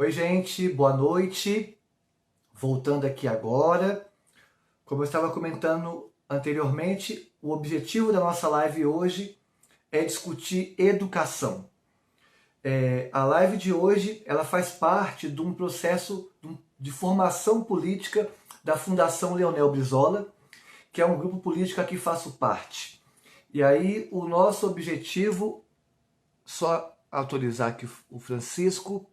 Oi, gente, boa noite. Voltando aqui agora. Como eu estava comentando anteriormente, o objetivo da nossa live hoje é discutir educação. A live de hoje ela faz parte de um processo de formação política da Fundação Leonel Brizola, que é um grupo político a que faço parte. E aí o nosso objetivo, só autorizar aqui o Francisco.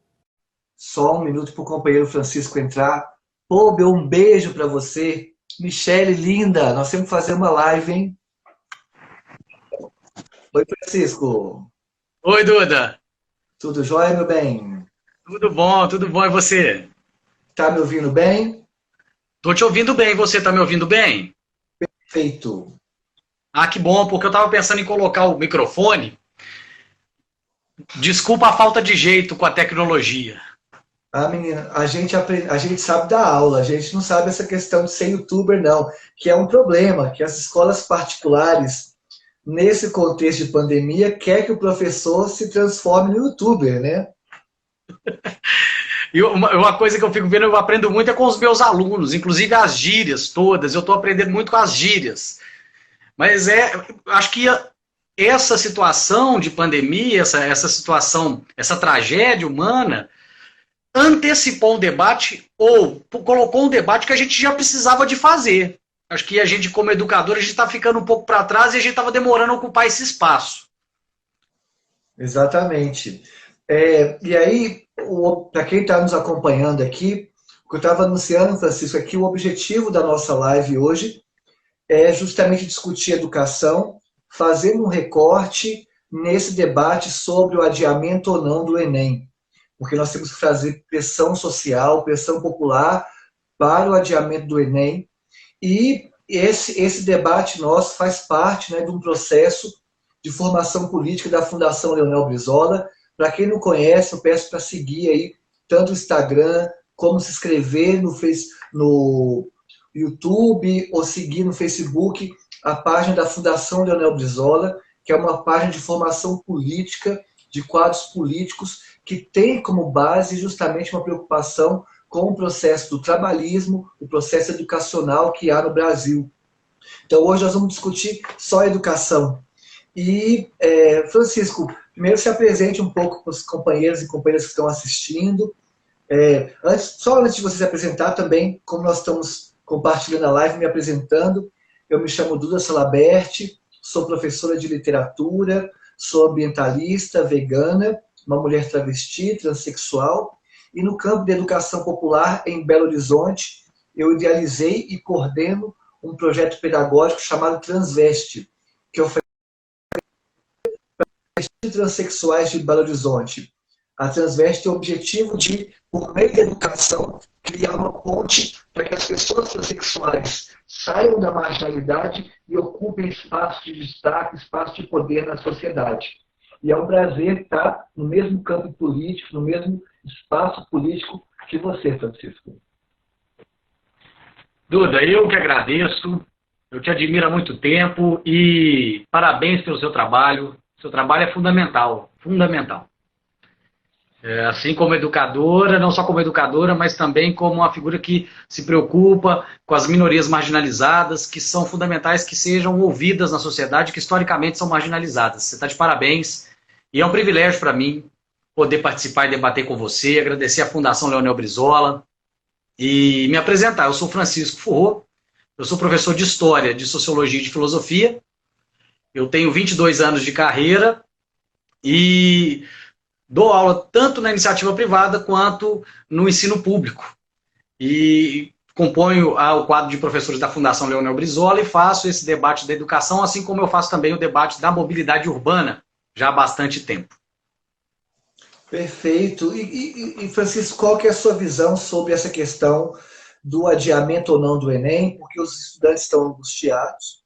Só um minuto para o companheiro Francisco entrar. Pô, meu, um beijo para você. Michele, linda. Nós temos que fazer uma live, hein? Oi, Francisco. Oi, Duda. Tudo jóia, meu bem? Tudo bom, e você? Tá me ouvindo bem? Tô te ouvindo bem, você tá me ouvindo bem? Feito. Ah, que bom, porque eu tava pensando em colocar o microfone. Desculpa a falta de jeito com a tecnologia. Ah, menina, a gente sabe da aula, a gente não sabe essa questão de ser youtuber, não, que é um problema, que as escolas particulares, nesse contexto de pandemia, quer que o professor se transforme no youtuber, né? E uma coisa que eu fico vendo, eu aprendo muito é com os meus alunos, inclusive as gírias todas. Eu tô aprendendo muito com as gírias. Mas acho que essa situação de pandemia, essa situação, essa tragédia humana, antecipou um debate ou colocou um debate que a gente já precisava de fazer. Acho que a gente, como educador, a gente está ficando um pouco para trás e a gente estava demorando a ocupar esse espaço. Exatamente. E aí, para quem está nos acompanhando aqui, o que eu estava anunciando, Francisco, é que o objetivo da nossa live hoje é justamente discutir educação, fazendo um recorte nesse debate sobre o adiamento ou não do Enem. Porque nós temos que fazer pressão social, pressão popular para o adiamento do Enem. E esse debate nosso faz parte, né, de um processo de formação política da Fundação Leonel Brizola. Para quem não conhece, eu peço para seguir aí tanto o Instagram, como se inscrever no YouTube ou seguir no Facebook a página da Fundação Leonel Brizola, que é uma página de formação política, de quadros políticos, que tem como base justamente uma preocupação com o processo do trabalhismo, o processo educacional que há no Brasil. Então, hoje nós vamos discutir só educação. E, Francisco, primeiro se apresente um pouco para os companheiros e companheiras que estão assistindo. Só antes de você se apresentar também, como nós estamos compartilhando a live, me apresentando, eu me chamo Duda Salaberti, sou professora de literatura, sou ambientalista, vegana, uma mulher travesti, transexual, e no campo de educação popular em Belo Horizonte, eu idealizei e coordeno um projeto pedagógico chamado Transveste, que oferece transexuais de Belo Horizonte. A Transveste tem o objetivo de, por meio da educação, criar uma ponte para que as pessoas transexuais saiam da marginalidade e ocupem espaços de destaque, espaços de poder na sociedade. E é um prazer estar no mesmo campo político, no mesmo espaço político que você, Francisco. Duda, eu que agradeço, eu te admiro há muito tempo e parabéns pelo seu trabalho. Seu trabalho é fundamental, fundamental. Assim como educadora, não só como educadora, mas também como uma figura que se preocupa com as minorias marginalizadas, que são fundamentais que sejam ouvidas na sociedade, que historicamente são marginalizadas. Você está de parabéns e é um privilégio para mim poder participar e debater com você, agradecer à Fundação Leonel Brizola e me apresentar. Eu sou Francisco Furro, eu sou professor de História, de Sociologia e de Filosofia, eu tenho 22 anos de carreira e dou aula tanto na iniciativa privada quanto no ensino público. E componho o quadro de professores da Fundação Leonel Brizola e faço esse debate da educação, assim como eu faço também o debate da mobilidade urbana já há bastante tempo. Perfeito. Francisco, qual que é a sua visão sobre essa questão do adiamento ou não do Enem? Porque os estudantes estão angustiados.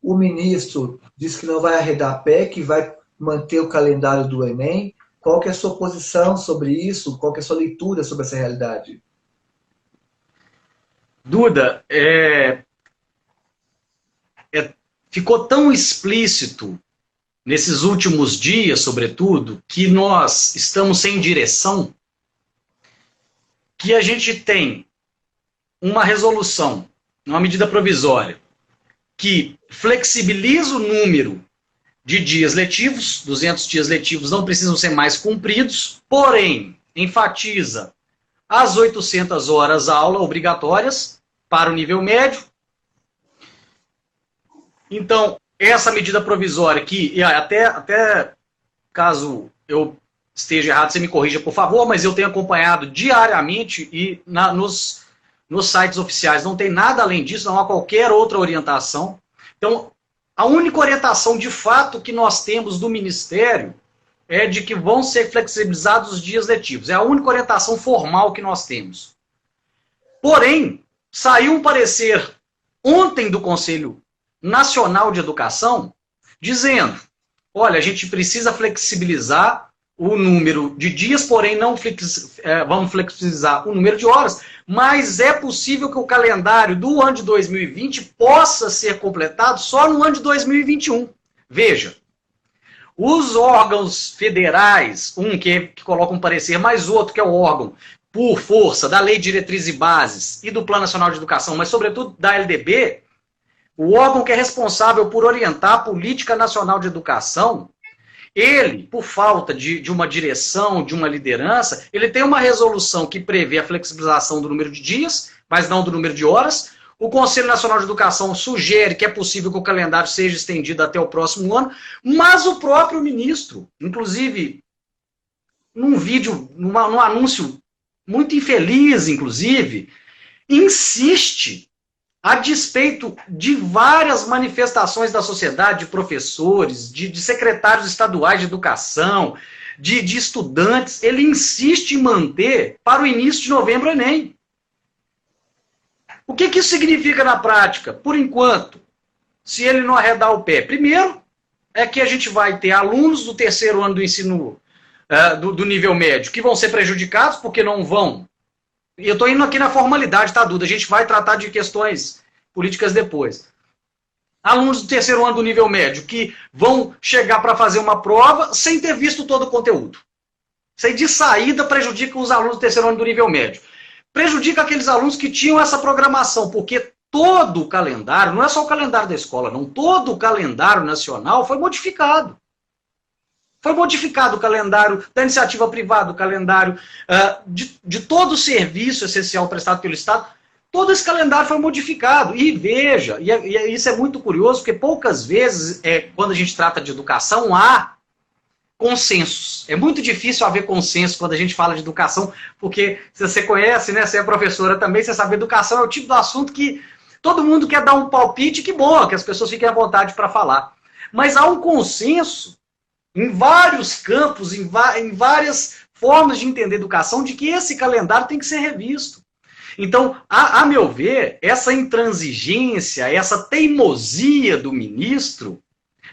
O ministro diz que não vai arredar pé, que vai manter o calendário do Enem. Qual que é a sua posição sobre isso? Qual que é a sua leitura sobre essa realidade? Duda, ficou tão explícito nesses últimos dias, sobretudo, que nós estamos sem direção que a gente tem uma resolução, uma medida provisória, que flexibiliza o número de dias letivos, 200 dias letivos não precisam ser mais cumpridos, porém, enfatiza as 800 horas aula obrigatórias para o nível médio. Então, essa medida provisória que, e até caso eu esteja errado, você me corrija, por favor, mas eu tenho acompanhado diariamente e nos sites oficiais não tem nada além disso, não há qualquer outra orientação. Então, a única orientação de fato que nós temos do Ministério é de que vão ser flexibilizados os dias letivos. É a única orientação formal que nós temos. Porém, saiu um parecer ontem do Conselho Nacional de Educação dizendo, olha, a gente precisa flexibilizar o número de dias, porém não vamos flexibilizar o número de horas, mas é possível que o calendário do ano de 2020 possa ser completado só no ano de 2021. Veja, os órgãos federais, um que coloca um parecer, mais outro que é o órgão, por força da Lei de Diretrizes e Bases e do Plano Nacional de Educação, mas sobretudo da LDB, o órgão que é responsável por orientar a Política Nacional de Educação, ele, por falta de uma direção, de uma liderança, ele tem uma resolução que prevê a flexibilização do número de dias, mas não do número de horas. O Conselho Nacional de Educação sugere que é possível que o calendário seja estendido até o próximo ano, mas o próprio ministro, inclusive, num vídeo, num anúncio muito infeliz, inclusive, insiste, a despeito de várias manifestações da sociedade, de professores, de secretários estaduais de educação, de estudantes, ele insiste em manter para o início de novembro o Enem. O que isso significa na prática? Por enquanto, se ele não arredar o pé. Primeiro, é que a gente vai ter alunos do terceiro ano do ensino do nível médio que vão ser prejudicados porque não vão. E eu estou indo aqui na formalidade, tá, Duda? A gente vai tratar de questões políticas depois. Alunos do terceiro ano do nível médio que vão chegar para fazer uma prova sem ter visto todo o conteúdo. Isso aí de saída prejudica os alunos do terceiro ano do nível médio. Prejudica aqueles alunos que tinham essa programação, porque todo o calendário, não é só o calendário da escola, não, todo o calendário nacional foi modificado. Foi modificado o calendário da iniciativa privada, o calendário de todo o serviço essencial prestado pelo Estado. Todo esse calendário foi modificado. E veja, isso é muito curioso, porque poucas vezes, quando a gente trata de educação, há consensos. É muito difícil haver consenso quando a gente fala de educação, porque se você conhece, né, você é professora também, você sabe, educação é o tipo de assunto que todo mundo quer dar um palpite, que bom, que as pessoas fiquem à vontade para falar. Mas há um consenso em vários campos, em várias formas de entender educação, de que esse calendário tem que ser revisto. Então, a meu ver, essa intransigência, essa teimosia do ministro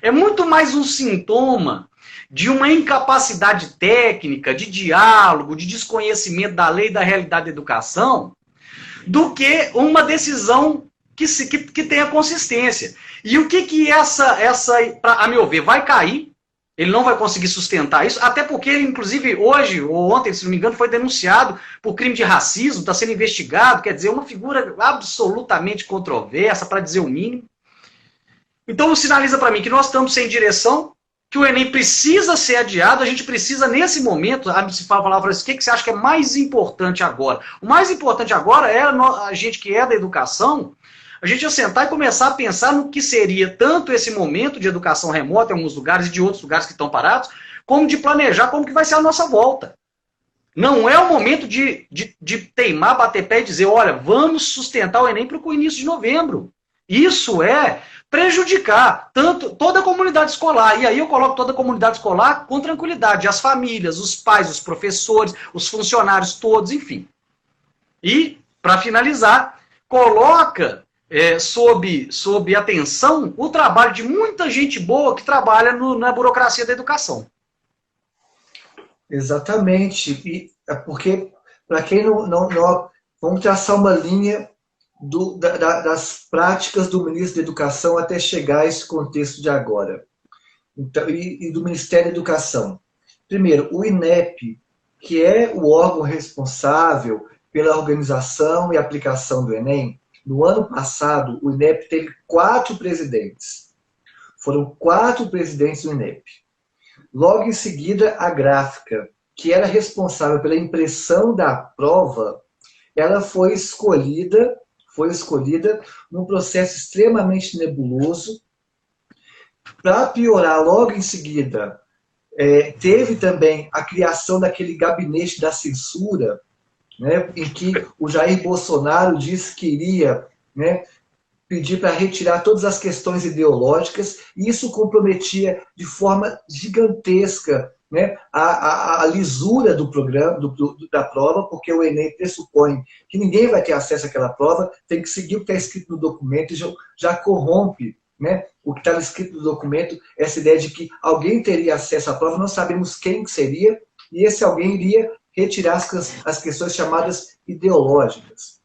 é muito mais um sintoma de uma incapacidade técnica, de diálogo, de desconhecimento da lei e da realidade da educação, do que uma decisão que tenha consistência. E o que essa a meu ver, vai cair. Ele não vai conseguir sustentar isso, até porque ele, inclusive, hoje ou ontem, se não me engano, foi denunciado por crime de racismo, está sendo investigado, quer dizer, uma figura absolutamente controversa, para dizer o mínimo. Então, sinaliza para mim que nós estamos sem direção, que o Enem precisa ser adiado, a gente precisa, nesse momento, a principal palavra, o que você acha que é mais importante agora? O mais importante agora é a gente que é da educação, a gente ia sentar e começar a pensar no que seria tanto esse momento de educação remota em alguns lugares e de outros lugares que estão parados, como de planejar como que vai ser a nossa volta. Não é o momento de teimar, bater pé e dizer, olha, vamos sustentar o Enem para o início de novembro. Isso é prejudicar toda a comunidade escolar. E aí eu coloco toda a comunidade escolar com tranquilidade. As famílias, os pais, os professores, os funcionários todos, enfim. E, para finalizar, coloca sob atenção o trabalho de muita gente boa que trabalha na burocracia da educação. Exatamente. E é porque, para quem não, vamos traçar uma linha das práticas do ministro da Educação até chegar a esse contexto de agora. Então, e do Ministério da Educação. Primeiro, o INEP, que é o órgão responsável pela organização e aplicação do Enem, no ano passado, o INEP teve 4 presidentes. Foram 4 presidentes do INEP. Logo em seguida, a gráfica, que era responsável pela impressão da prova, ela foi escolhida num processo extremamente nebuloso. Para piorar, logo em seguida, teve também a criação daquele gabinete da censura, né, em que o Jair Bolsonaro disse que iria, né, pedir para retirar todas as questões ideológicas, e isso comprometia de forma gigantesca, né, a lisura do programa, da prova, porque o Enem pressupõe que ninguém vai ter acesso àquela prova, tem que seguir o que está escrito no documento, e já corrompe, né, o que estava escrito no documento, essa ideia de que alguém teria acesso à prova, não sabemos quem que seria, e esse alguém iria retirar as questões chamadas ideológicas.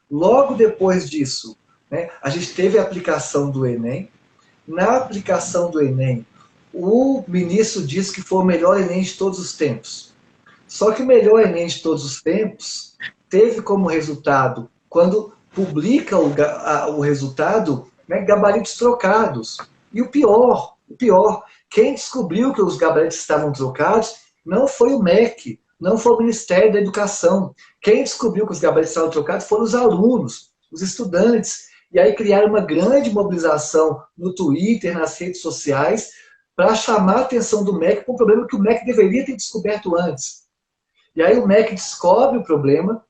Logo depois disso, né, a gente teve a aplicação do Enem. Na aplicação do Enem, o ministro disse que foi o melhor Enem de todos os tempos. Só que o melhor Enem de todos os tempos teve como resultado, quando publica o resultado, né, gabaritos trocados. E o pior, quem descobriu que os gabaritos estavam trocados não foi o MEC, não foi o Ministério da Educação. Quem descobriu que os gabaritos estavam trocados foram os alunos, os estudantes. E aí criaram uma grande mobilização no Twitter, nas redes sociais, para chamar a atenção do MEC para um problema que o MEC deveria ter descoberto antes. E aí o MEC descobre o problema.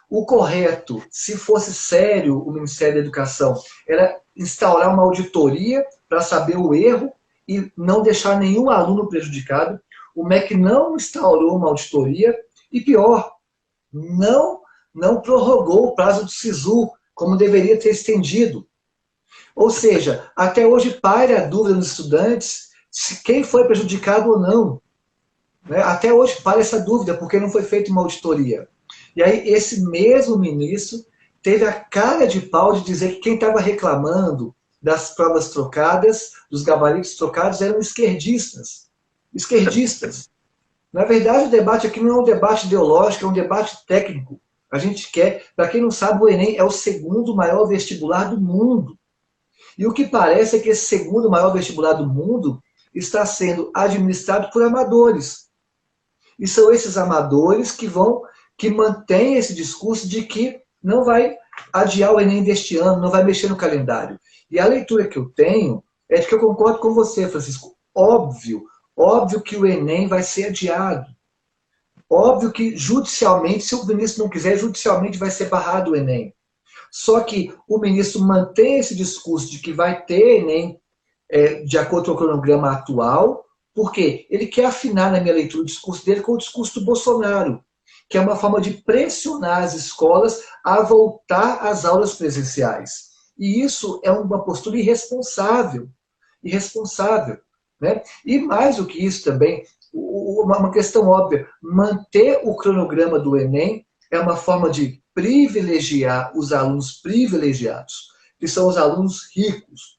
O correto, se fosse sério o Ministério da Educação, era instaurar uma auditoria para saber o erro e não deixar nenhum aluno prejudicado. O MEC não instaurou uma auditoria e, pior, não prorrogou o prazo do SISU, como deveria ter estendido. Ou seja, até hoje paira a dúvida nos estudantes se quem foi prejudicado ou não. Até hoje paira essa dúvida, porque não foi feita uma auditoria. E aí esse mesmo ministro teve a cara de pau de dizer que quem estava reclamando das provas trocadas, dos gabaritos trocados, eram esquerdistas. Esquerdistas. Na verdade, o debate aqui não é um debate ideológico, é um debate técnico. A gente quer, para quem não sabe, o Enem é o segundo maior vestibular do mundo. E o que parece é que esse segundo maior vestibular do mundo está sendo administrado por amadores. E são esses amadores que mantêm esse discurso de que não vai adiar o Enem deste ano, não vai mexer no calendário. E a leitura que eu tenho é de que eu concordo com você, Francisco. Óbvio que o Enem vai ser adiado. Óbvio que judicialmente, se o ministro não quiser, judicialmente vai ser barrado o Enem. Só que o ministro mantém esse discurso de que vai ter Enem de acordo com o cronograma atual, porque ele quer afinar, na minha leitura, o discurso dele com o discurso do Bolsonaro, que é uma forma de pressionar as escolas a voltar às aulas presenciais. E isso é uma postura irresponsável. Né? E mais do que isso também, uma questão óbvia, manter o cronograma do Enem é uma forma de privilegiar os alunos privilegiados, que são os alunos ricos,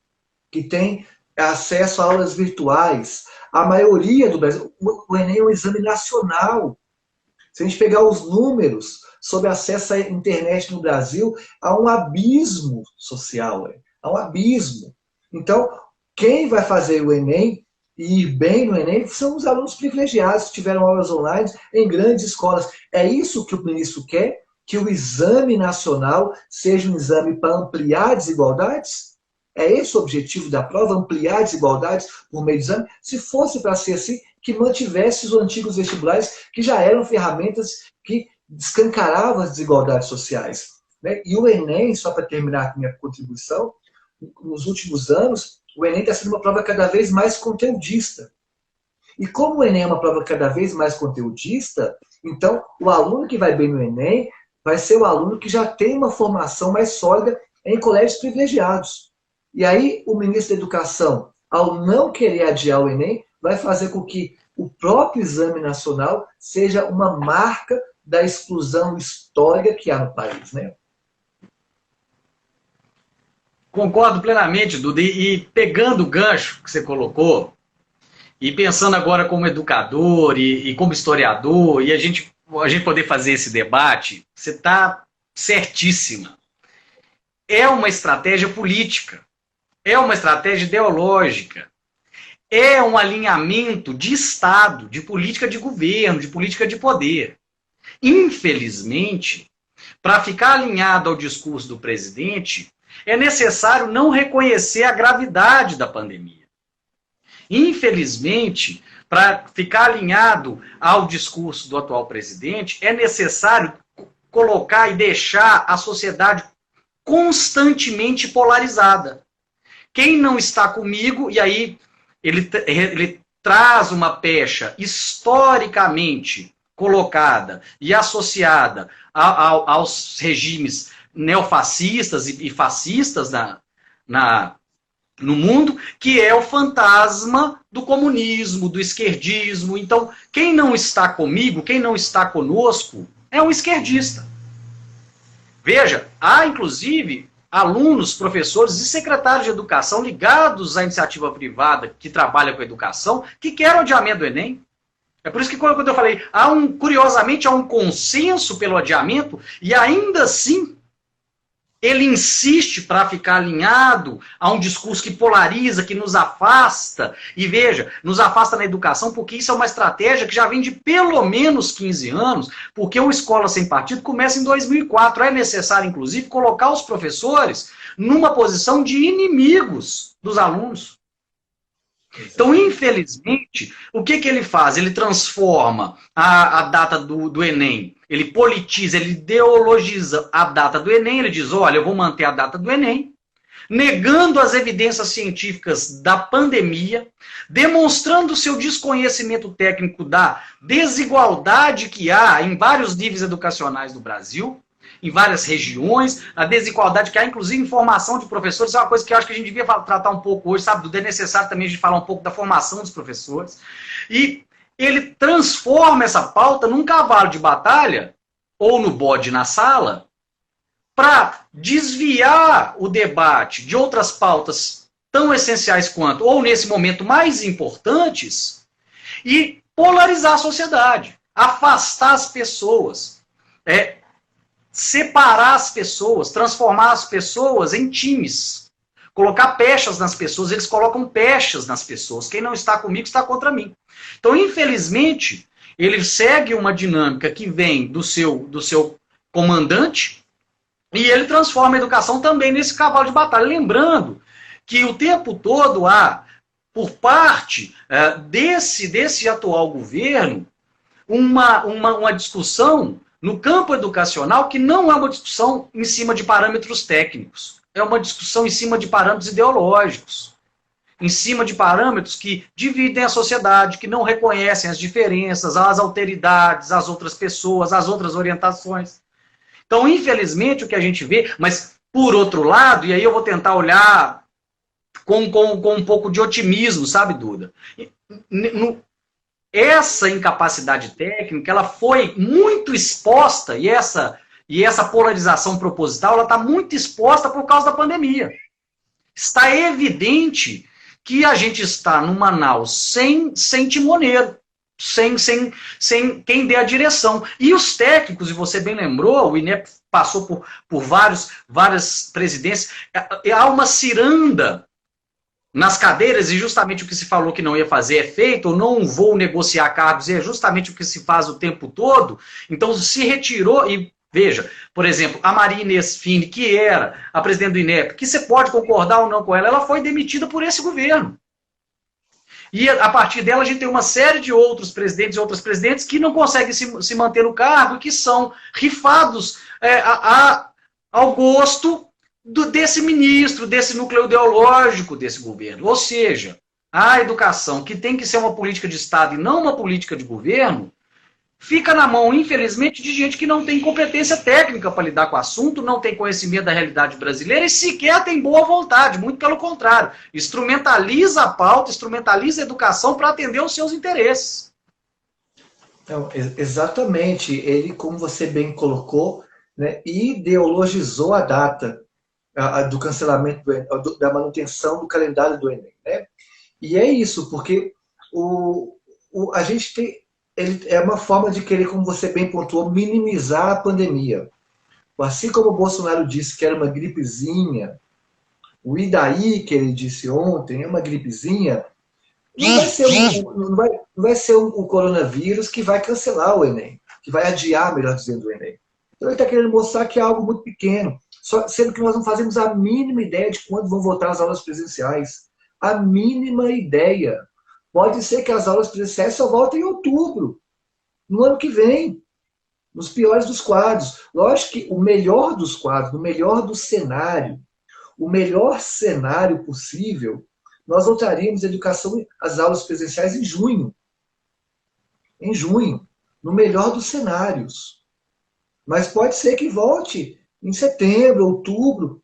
que têm acesso a aulas virtuais. A maioria do Brasil, o Enem é um exame nacional. Se a gente pegar os números sobre acesso à internet no Brasil, há um abismo social, há um abismo. Então, quem vai fazer o Enem e ir bem no Enem são os alunos privilegiados que tiveram aulas online em grandes escolas. É isso que o ministro quer? Que o exame nacional seja um exame para ampliar desigualdades? É esse o objetivo da prova, ampliar desigualdades por meio do exame? Se fosse para ser assim, que mantivesse os antigos vestibulares, que já eram ferramentas que escancaravam as desigualdades sociais. Né? E o Enem, só para terminar a minha contribuição, nos últimos anos, o Enem está sendo uma prova cada vez mais conteudista. E como o Enem é uma prova cada vez mais conteudista, então o aluno que vai bem no Enem vai ser o aluno que já tem uma formação mais sólida em colégios privilegiados. E aí o ministro da Educação, ao não querer adiar o Enem, vai fazer com que o próprio exame nacional seja uma marca da exclusão histórica que há no país, né? Concordo plenamente, Duda. E pegando o gancho que você colocou, e pensando agora como educador e como historiador, e a gente a gente poder fazer esse debate, você está certíssima. É uma estratégia política, é uma estratégia ideológica, é um alinhamento de Estado, de política de governo, de política de poder. Infelizmente, para ficar alinhado ao discurso do presidente, é necessário não reconhecer a gravidade da pandemia. Infelizmente, para ficar alinhado ao discurso do atual presidente, é necessário colocar e deixar a sociedade constantemente polarizada. Quem não está comigo, e aí ele traz uma pecha historicamente colocada e associada aos regimes neofascistas e fascistas no mundo, que é o fantasma do comunismo, do esquerdismo. Então, quem não está comigo, quem não está conosco, é um esquerdista. Veja, há inclusive alunos, professores e secretários de educação ligados à iniciativa privada que trabalha com educação, que querem o adiamento do Enem. É por isso que quando eu falei, curiosamente, há um consenso pelo adiamento, e ainda assim ele insiste para ficar alinhado a um discurso que polariza, que nos afasta. E veja, nos afasta na educação, porque isso é uma estratégia que já vem de pelo menos 15 anos, porque o Escola Sem Partido começa em 2004. É necessário, inclusive, colocar os professores numa posição de inimigos dos alunos. Então, infelizmente, o que ele faz? Ele transforma a data do Enem, ele politiza, ele ideologiza a data do Enem, ele diz, olha, eu vou manter a data do Enem, negando as evidências científicas da pandemia, demonstrando seu desconhecimento técnico da desigualdade que há em vários níveis educacionais do Brasil, em várias regiões, a desigualdade que há, inclusive em formação de professores, é uma coisa que eu acho que a gente devia tratar um pouco hoje, sabe, Duda? É necessário também a gente falar um pouco da formação dos professores. E ele transforma essa pauta num cavalo de batalha, ou no bode na sala, para desviar o debate de outras pautas tão essenciais quanto, ou nesse momento mais importantes, e polarizar a sociedade, afastar as pessoas, separar as pessoas, transformar as pessoas em times, colocar pechas nas pessoas. Eles colocam pechas nas pessoas. Quem não está comigo está contra mim. Então, infelizmente, ele segue uma dinâmica que vem do seu comandante e ele transforma a educação também nesse cavalo de batalha. Lembrando que o tempo todo há, por parte desse atual governo, uma discussão no campo educacional, que não é uma discussão em cima de parâmetros técnicos, é uma discussão em cima de parâmetros ideológicos, em cima de parâmetros que dividem a sociedade, que não reconhecem as diferenças, as alteridades, as outras pessoas, as outras orientações. Então, infelizmente, o que a gente vê, mas por outro lado, e aí eu vou tentar olhar com um pouco de otimismo, sabe, Duda? Essa incapacidade técnica, ela foi muito exposta, e essa polarização proposital, ela está muito exposta por causa da pandemia. Está evidente que a gente está num Manaus sem timoneiro, sem quem dê a direção. E os técnicos, e você bem lembrou, o INEP passou por várias presidências, há uma ciranda nas cadeiras, e justamente o que se falou que não ia fazer é feito, ou não vou negociar cargos, e é justamente o que se faz o tempo todo. Então se retirou, e veja, por exemplo, a Maria Inês Fini, que era a presidente do INEP, que você pode concordar ou não com ela foi demitida por esse governo. E a partir dela a gente tem uma série de outros presidentes e outras presidentes que não conseguem se manter no cargo, e que são rifados ao gosto desse ministro, desse núcleo ideológico desse governo. Ou seja, a educação, que tem que ser uma política de Estado e não uma política de governo, fica na mão, infelizmente, de gente que não tem competência técnica para lidar com o assunto, não tem conhecimento da realidade brasileira e sequer tem boa vontade, muito pelo contrário. Instrumentaliza a pauta, instrumentaliza a educação para atender os seus interesses. Então, exatamente. Ele, como você bem colocou, né, ideologizou a data do cancelamento, da manutenção do calendário do Enem. Né? E é isso, porque a gente tem... ele é uma forma de querer, como você bem pontuou, minimizar a pandemia. Assim como o Bolsonaro disse que era uma gripezinha, o e daí que ele disse ontem, é uma gripezinha, não vai ser o coronavírus que vai cancelar o Enem, que vai adiar, melhor dizendo, o Enem. Então ele está querendo mostrar que é algo muito pequeno, sendo que nós não fazemos a mínima ideia de quando vão voltar as aulas presenciais. A mínima ideia. Pode ser que as aulas presenciais só voltem em outubro, no ano que vem, nos piores dos quadros. Lógico que o melhor dos quadros, o melhor do cenário, o melhor cenário possível, nós voltaríamos a educação, as aulas presenciais em junho. Em junho, no melhor dos cenários. Mas pode ser que volte em setembro, outubro.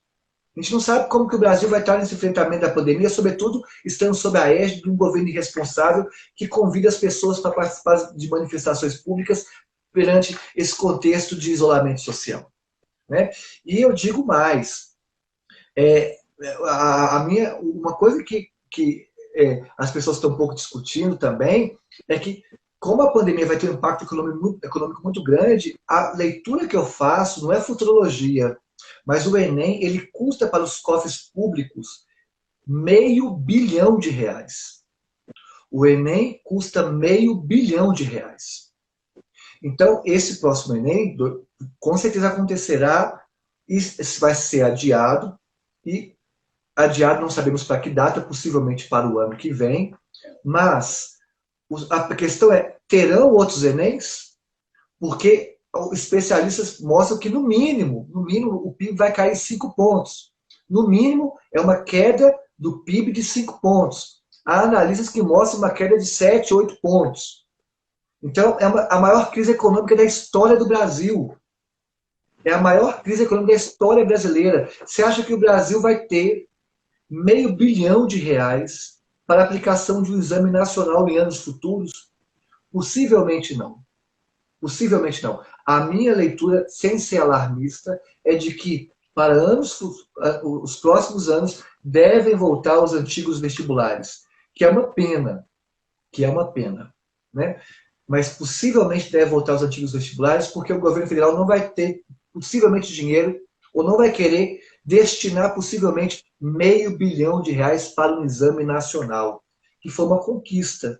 A gente não sabe como que o Brasil vai estar nesse enfrentamento da pandemia, sobretudo estando sob a égide de um governo irresponsável que convida as pessoas para participar de manifestações públicas perante esse contexto de isolamento social. Né? E eu digo mais, uma coisa que as pessoas estão um pouco discutindo também é que, como a pandemia vai ter um impacto econômico muito grande, a leitura que eu faço não é futurologia, mas o Enem ele custa para os cofres públicos R$500 bilhão. O Enem custa R$500 bilhão. Então, esse próximo Enem, com certeza acontecerá, e vai ser adiado, e adiado não sabemos para que data, possivelmente para o ano que vem, mas a questão é, terão outros Enems? Porque especialistas mostram que, no mínimo, o PIB vai cair 5 pontos. No mínimo, é uma queda do PIB de 5 pontos. Há analistas que mostram uma queda de 7, 8 pontos. Então, é a maior crise econômica da história do Brasil. É a maior crise econômica da história brasileira. Você acha que o Brasil vai ter R$500 bilhão para aplicação de um exame nacional em anos futuros? Possivelmente não. Possivelmente não. A minha leitura, sem ser alarmista, é de que para os próximos anos devem voltar os antigos vestibulares, que é uma pena, né? Mas possivelmente deve voltar os antigos vestibulares, porque o governo federal não vai ter possivelmente dinheiro, ou não vai querer destinar possivelmente R$500 bilhão para um exame nacional, que foi uma conquista.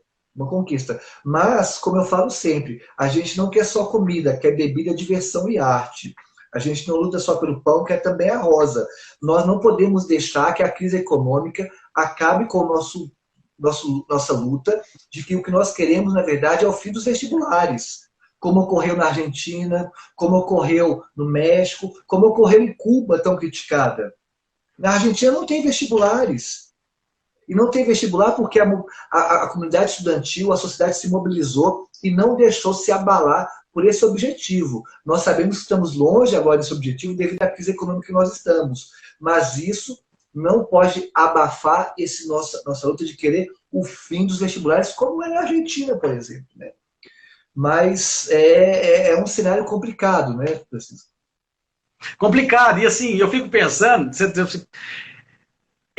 Mas, como eu falo sempre, a gente não quer só comida, quer bebida, diversão e arte. A gente não luta só pelo pão, quer também a rosa. Nós não podemos deixar que a crise econômica acabe com nossa luta, de que o que nós queremos, na verdade, é o fim dos vestibulares. Como ocorreu na Argentina, como ocorreu no México, como ocorreu em Cuba, tão criticada. Na Argentina não tem vestibulares. E não tem vestibular porque a comunidade estudantil, a sociedade se mobilizou e não deixou se abalar por esse objetivo. Nós sabemos que estamos longe agora desse objetivo devido à crise econômica que nós estamos. Mas isso não pode abafar nossa luta de querer o fim dos vestibulares, como é na Argentina, por exemplo. Né? Mas é um cenário complicado, né, Francisco? Complicado. E assim, eu fico pensando...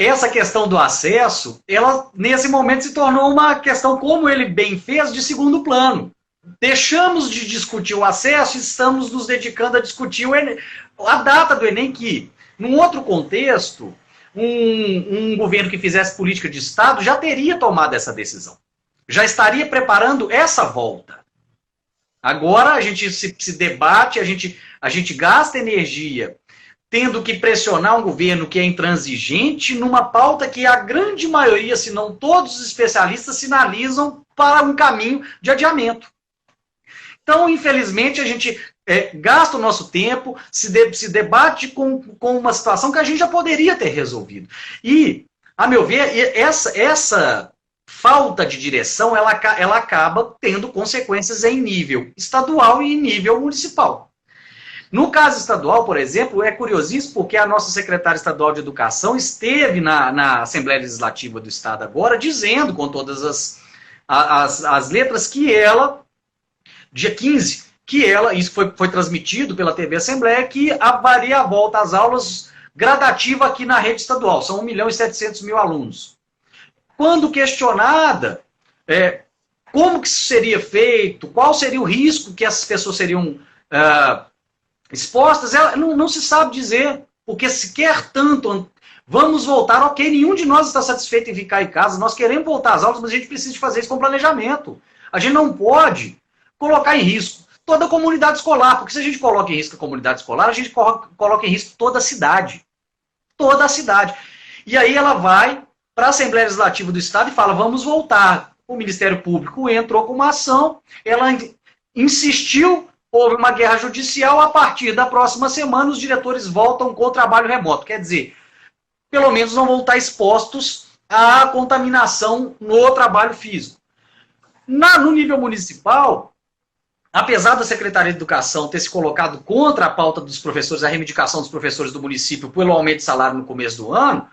Essa questão do acesso, ela nesse momento se tornou uma questão, como ele bem fez, de segundo plano. Deixamos de discutir o acesso e estamos nos dedicando a discutir a data do Enem, que, num outro contexto, um governo que fizesse política de Estado já teria tomado essa decisão. Já estaria preparando essa volta. Agora a gente se debate, a gente gasta energia tendo que pressionar um governo que é intransigente numa pauta que a grande maioria, se não todos os especialistas, sinalizam para um caminho de adiamento. Então, infelizmente, a gente gasta o nosso tempo, se debate com uma situação que a gente já poderia ter resolvido. E, a meu ver, essa falta de direção, ela acaba tendo consequências em nível estadual e em nível municipal. No caso estadual, por exemplo, é curiosíssimo porque a nossa secretária estadual de Educação esteve na Assembleia Legislativa do Estado agora, dizendo com todas as letras que ela, dia 15, isso foi transmitido pela TV Assembleia, que haveria a volta às aulas gradativa aqui na rede estadual. São 1.700.000 alunos. Quando questionada como que isso seria feito, qual seria o risco que essas pessoas seriam expostas, não se sabe dizer, porque se quer tanto, vamos voltar, ok, nenhum de nós está satisfeito em ficar em casa, nós queremos voltar às aulas, mas a gente precisa de fazer isso com planejamento. A gente não pode colocar em risco toda a comunidade escolar, porque se a gente coloca em risco a comunidade escolar, a gente coloca em risco toda a cidade. Toda a cidade. E aí ela vai para a Assembleia Legislativa do Estado e fala, vamos voltar. O Ministério Público entrou com uma ação, ela insistiu, houve uma guerra judicial, a partir da próxima semana os diretores voltam com o trabalho remoto. Quer dizer, pelo menos não vão estar expostos à contaminação no trabalho físico. No nível municipal, apesar da Secretaria de Educação ter se colocado contra a pauta dos professores, a reivindicação dos professores do município pelo aumento de salário no começo do ano,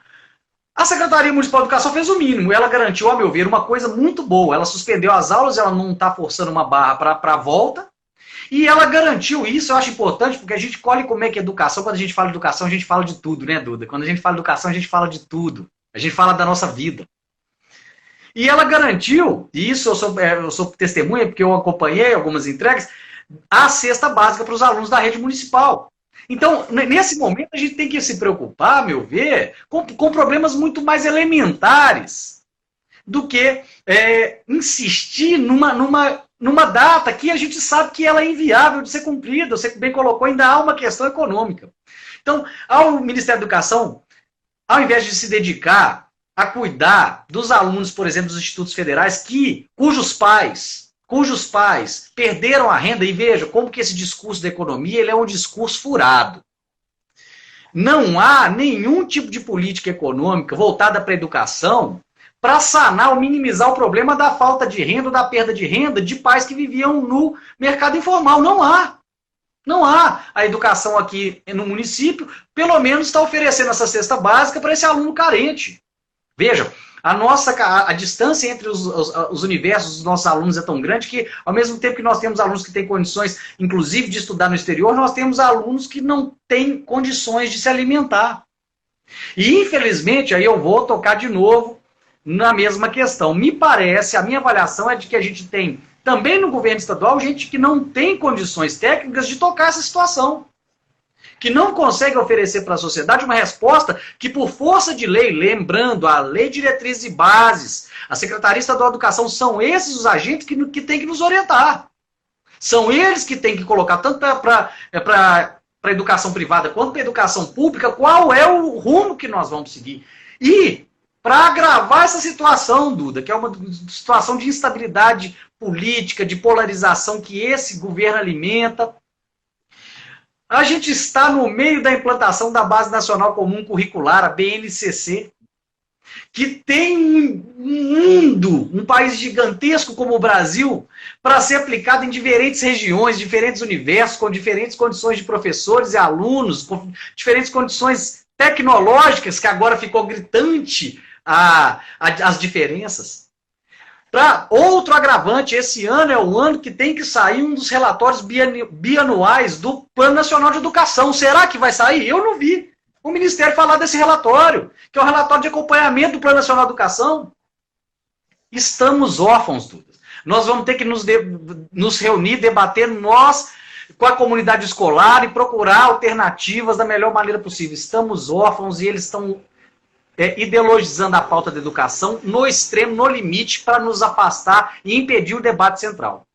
a Secretaria Municipal de Educação fez o mínimo. Ela garantiu, a meu ver, uma coisa muito boa. Ela suspendeu as aulas, ela não está forçando uma barra para a volta, e ela garantiu isso, eu acho importante, porque a gente colhe como é que é educação. Quando a gente fala de educação, a gente fala de tudo, né, Duda? Quando a gente fala de educação, a gente fala de tudo. A gente fala da nossa vida. E ela garantiu, e isso eu sou testemunha, porque eu acompanhei algumas entregas, a cesta básica para os alunos da rede municipal. Então, nesse momento, a gente tem que se preocupar, a meu ver, com problemas muito mais elementares do que insistir numa data que a gente sabe que ela é inviável de ser cumprida. Você bem colocou, ainda há uma questão econômica. Então, ao Ministério da Educação, ao invés de se dedicar a cuidar dos alunos, por exemplo, dos institutos federais, cujos pais perderam a renda, e veja como que esse discurso da economia ele é um discurso furado. Não há nenhum tipo de política econômica voltada para a educação para sanar ou minimizar o problema da falta de renda, da perda de renda de pais que viviam no mercado informal. Não há. Não há. A educação aqui no município, pelo menos, está oferecendo essa cesta básica para esse aluno carente. Vejam, a distância entre os universos dos nossos alunos é tão grande que, ao mesmo tempo que nós temos alunos que têm condições, inclusive, de estudar no exterior, nós temos alunos que não têm condições de se alimentar. E, infelizmente, aí eu vou tocar de novo na mesma questão. Me parece, a minha avaliação é de que a gente tem, também no governo estadual, gente que não tem condições técnicas de tocar essa situação. Que não consegue oferecer para a sociedade uma resposta que, por força de lei, lembrando a Lei de Diretrizes e Bases, a Secretaria Estadual de Educação, são esses os agentes que têm que nos orientar. São eles que têm que colocar, tanto para a educação privada quanto para a educação pública, qual é o rumo que nós vamos seguir. E, para agravar essa situação, Duda, que é uma situação de instabilidade política, de polarização que esse governo alimenta, a gente está no meio da implantação da Base Nacional Comum Curricular, a BNCC, que tem um país gigantesco como o Brasil, para ser aplicado em diferentes regiões, diferentes universos, com diferentes condições de professores e alunos, com diferentes condições tecnológicas, que agora ficou gritante as diferenças. Para outro agravante, esse ano é o ano que tem que sair um dos relatórios bianuais do Plano Nacional de Educação. Será que vai sair? Eu não vi o Ministério falar desse relatório, que é o relatório de acompanhamento do Plano Nacional de Educação. Estamos órfãos, Duda. Nós vamos ter que nos reunir, debater nós com a comunidade escolar e procurar alternativas da melhor maneira possível. Estamos órfãos e eles estão ideologizando a pauta da educação no extremo, no limite, para nos afastar e impedir o debate central.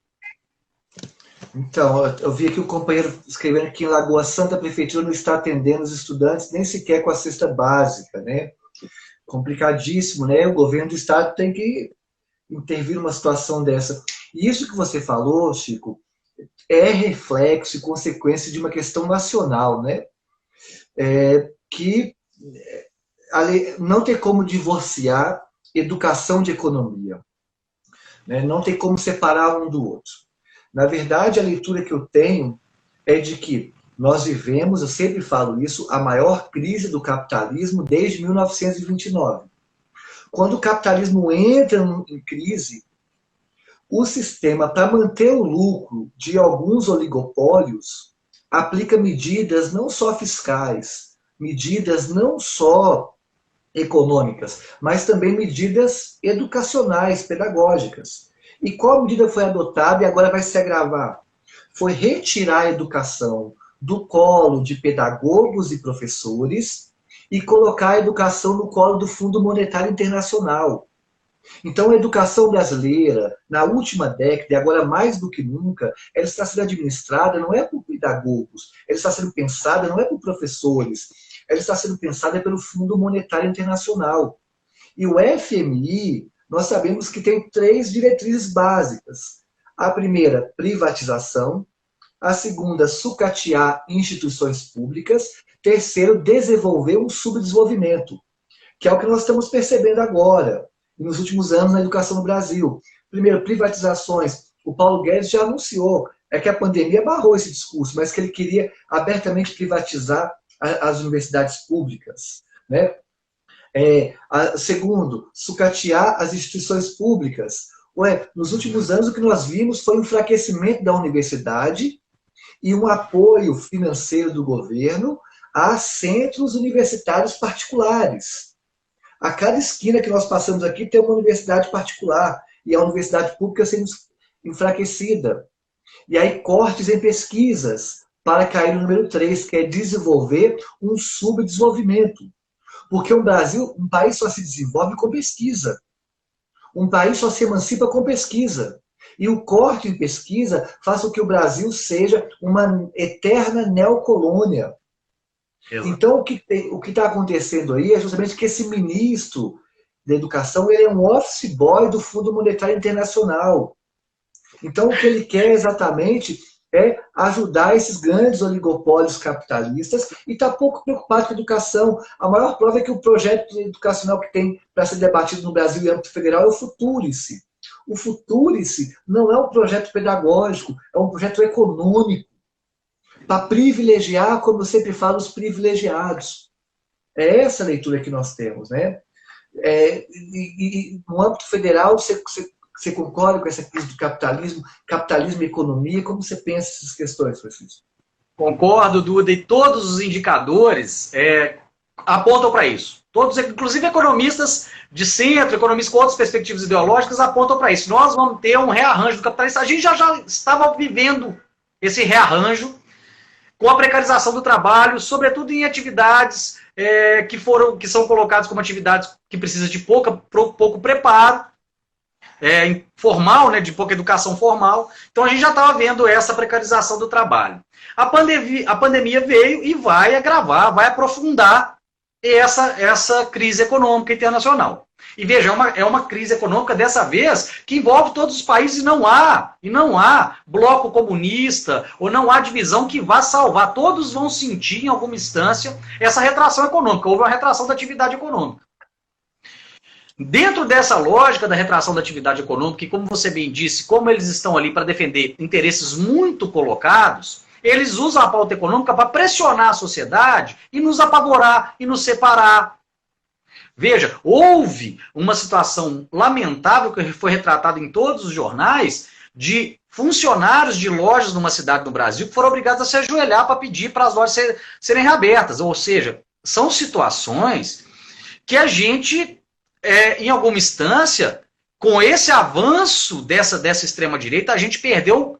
Então, eu vi aqui o companheiro escrevendo que em Lagoa Santa a prefeitura não está atendendo os estudantes nem sequer com a cesta básica, né? Complicadíssimo, né? O governo do estado tem que intervir numa situação dessa. E isso que você falou, Chico, é reflexo e consequência de uma questão nacional, né? Que não tem como divorciar educação de economia, né? Não tem como separar um do outro. Na verdade, a leitura que eu tenho é de que nós vivemos, eu sempre falo isso, a maior crise do capitalismo desde 1929. Quando o capitalismo entra em crise, o sistema, para manter o lucro de alguns oligopólios, aplica medidas não só fiscais, medidas não só econômicas, mas também medidas educacionais, pedagógicas. E qual medida foi adotada e agora vai se agravar? Foi retirar a educação do colo de pedagogos e professores e colocar a educação no colo do Fundo Monetário Internacional. Então, a educação brasileira, na última década, e agora mais do que nunca, ela está sendo administrada não é por pedagogos, ela está sendo pensada não é por professores, ela está sendo pensada pelo Fundo Monetário Internacional. E o FMI, nós sabemos que tem 3 diretrizes básicas. A primeira, privatização. A segunda, sucatear instituições públicas. Terceiro, desenvolver um subdesenvolvimento, que é o que nós estamos percebendo agora, nos últimos anos na educação no Brasil. Primeiro, privatizações. O Paulo Guedes já anunciou, que a pandemia barrou esse discurso, mas que ele queria abertamente privatizar as universidades públicas, né? Segundo, sucatear as instituições públicas. Nos últimos anos, o que nós vimos foi um enfraquecimento da universidade e um apoio financeiro do governo a centros universitários particulares. A cada esquina que nós passamos aqui tem uma universidade particular e a universidade pública sendo enfraquecida. E aí cortes em pesquisas para cair no número 3, que é desenvolver um subdesenvolvimento. Porque um país só se desenvolve com pesquisa. Um país só se emancipa com pesquisa. E o corte em pesquisa faz com que o Brasil seja uma eterna neocolônia. Exato. Então, o que está acontecendo aí é justamente que esse ministro da Educação ele é um office boy do Fundo Monetário Internacional. Então, o que ele quer exatamente é ajudar esses grandes oligopólios capitalistas e está pouco preocupado com a educação. A maior prova é que o projeto educacional que tem para ser debatido no Brasil em âmbito federal é o Futurice. O Futurice não é um projeto pedagógico, é um projeto econômico para privilegiar, como eu sempre falo, os privilegiados. É essa a leitura que nós temos, né? E no âmbito federal, você concorda com essa crise do capitalismo e economia? Como você pensa essas questões, Francisco? Concordo, Duda, e todos os indicadores apontam para isso. Todos, inclusive economistas de centro, economistas com outras perspectivas ideológicas, apontam para isso. Nós vamos ter um rearranjo do capitalismo. A gente já estava vivendo esse rearranjo com a precarização do trabalho, sobretudo em atividades que são colocadas como atividades que precisam de pouco preparo, formal, né, de pouca educação formal. Então a gente já estava vendo essa precarização do trabalho. A pandemia veio e vai agravar, vai aprofundar essa crise econômica internacional. E veja, é uma crise econômica dessa vez que envolve todos os países e não há bloco comunista ou não há divisão que vá salvar. Todos vão sentir em alguma instância essa retração econômica. Houve uma retração da atividade econômica. Dentro dessa lógica da retração da atividade econômica, e como você bem disse, como eles estão ali para defender interesses muito colocados, eles usam a pauta econômica para pressionar a sociedade e nos apavorar e nos separar. Veja, houve uma situação lamentável que foi retratada em todos os jornais de funcionários de lojas numa cidade no Brasil que foram obrigados a se ajoelhar para pedir para as lojas serem reabertas. Ou seja, são situações que a gente, em alguma instância, com esse avanço dessa extrema-direita, a gente perdeu